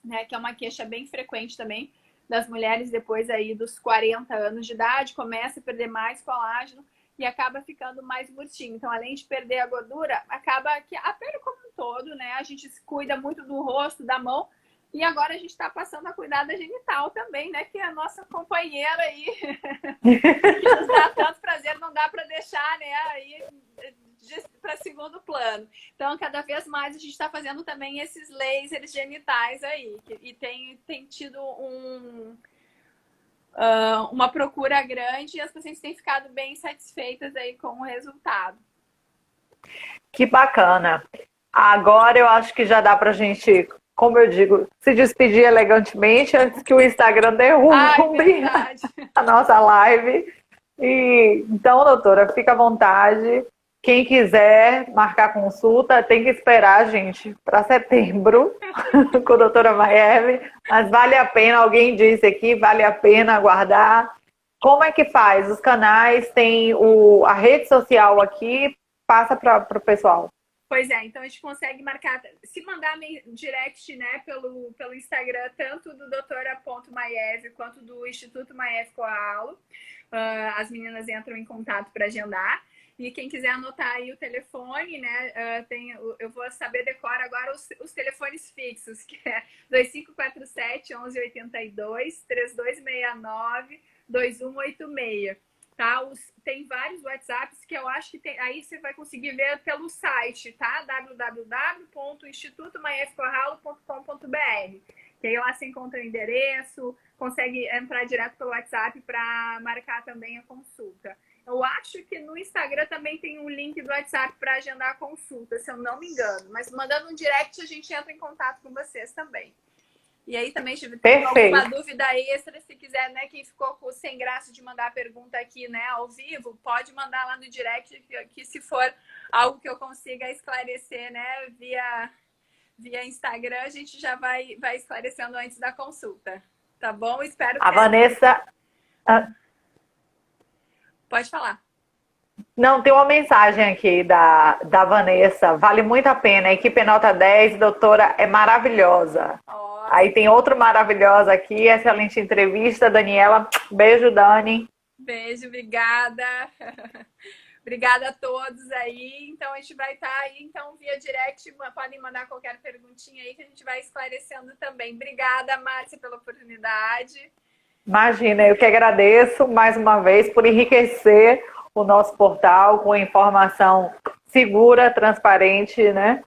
[SPEAKER 2] né, que é uma queixa bem frequente também das mulheres depois aí dos 40 anos de idade, começa a perder mais colágeno e acaba ficando mais murchinho. Então, além de perder a gordura, acaba que a pele como um todo, né, a gente cuida muito do rosto, da mão, e agora a gente está passando a cuidar da genital também, né, que é a nossa companheira aí, que nos dá tanto prazer, não dá para deixar, né, aí para segundo plano. Então, cada vez mais a gente está fazendo também esses lasers genitais aí. E tem tido uma procura grande e as pacientes têm ficado bem satisfeitas aí com o resultado.
[SPEAKER 1] Que bacana. Agora eu acho que já dá pra gente, como eu digo, se despedir elegantemente antes que o Instagram derrube a nossa live. E, então, doutora, fica à vontade. Quem quiser marcar consulta, tem que esperar, gente, para setembro com a doutora Maeve. Mas vale a pena, alguém disse aqui, vale a pena aguardar. Como é que faz? Os canais, tem a rede social aqui, passa para o pessoal.
[SPEAKER 2] Pois é, então a gente consegue marcar, se mandar direct, né, pelo Instagram, tanto do doutora.maiev quanto do Instituto Maiev Corralo. As meninas entram em contato para agendar. E quem quiser anotar aí o telefone, né, eu vou saber decora agora os telefones fixos, que é 2547-1182, 3269-2186. Tá? Tem vários WhatsApps que eu acho que aí você vai conseguir ver pelo site, tá? www.institutomaefcorralo.com.br. Que aí lá você encontra o endereço, consegue entrar direto pelo WhatsApp para marcar também a consulta. Eu acho que no Instagram também tem um link do WhatsApp para agendar a consulta, se eu não me engano. Mas mandando um direct, a gente entra em contato com vocês também. E aí também, se tiver alguma dúvida extra, se quiser, né, quem ficou sem graça de mandar a pergunta aqui, né, ao vivo, pode mandar lá no direct, que se for algo que eu consiga esclarecer, né, via Instagram, a gente já vai esclarecendo antes da consulta. Tá bom? Espero que...
[SPEAKER 1] A Vanessa...
[SPEAKER 2] Pode falar.
[SPEAKER 1] Não, tem uma mensagem aqui da Vanessa. Vale muito a pena. A equipe nota 10, doutora, é maravilhosa. Aí tem outro maravilhosa aqui. Excelente entrevista, Daniela. Beijo, Dani.
[SPEAKER 2] Beijo, obrigada. Obrigada a todos aí. Então, a gente vai estar aí, então, via direct. Podem mandar qualquer perguntinha aí que a gente vai esclarecendo também. Obrigada, Márcia, pela oportunidade.
[SPEAKER 1] Imagina, eu que agradeço mais uma vez por enriquecer o nosso portal com informação segura, transparente, né?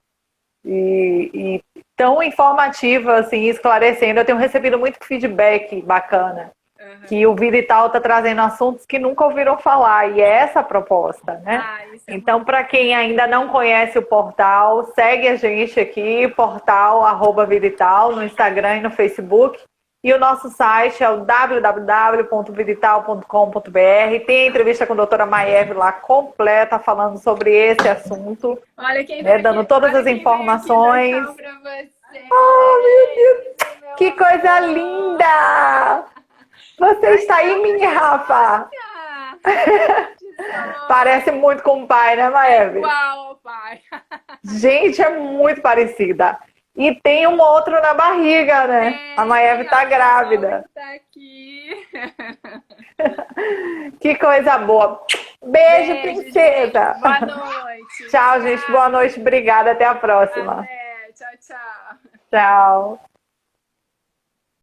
[SPEAKER 1] E tão informativa, assim, esclarecendo. Eu tenho recebido muito feedback bacana, que o Vida e Tal está trazendo assuntos que nunca ouviram falar, e é essa a proposta, né? Então, para quem ainda não conhece o portal, segue a gente aqui, portal @Vida e Tal, no Instagram e no Facebook. E o nosso site é o www.vidital.com.br. Tem a entrevista com a doutora Maiev lá completa, falando sobre esse assunto.
[SPEAKER 2] Olha quem
[SPEAKER 1] dando todas as informações.
[SPEAKER 2] Oh, meu
[SPEAKER 1] Deus! Que coisa linda! Você está aí, minha Rafa! Parece muito com o pai, né, Maiev?
[SPEAKER 2] Igual, pai.
[SPEAKER 1] Gente, é muito parecida. E tem um outro na barriga, né? A Maiev tá grávida.
[SPEAKER 2] Tá aqui.
[SPEAKER 1] Que coisa boa. Beijo, princesa.
[SPEAKER 2] Gente. Boa noite.
[SPEAKER 1] Tchau, gente. Boa noite. Obrigada. Até a próxima.
[SPEAKER 2] Até. Tchau, tchau.
[SPEAKER 1] Tchau.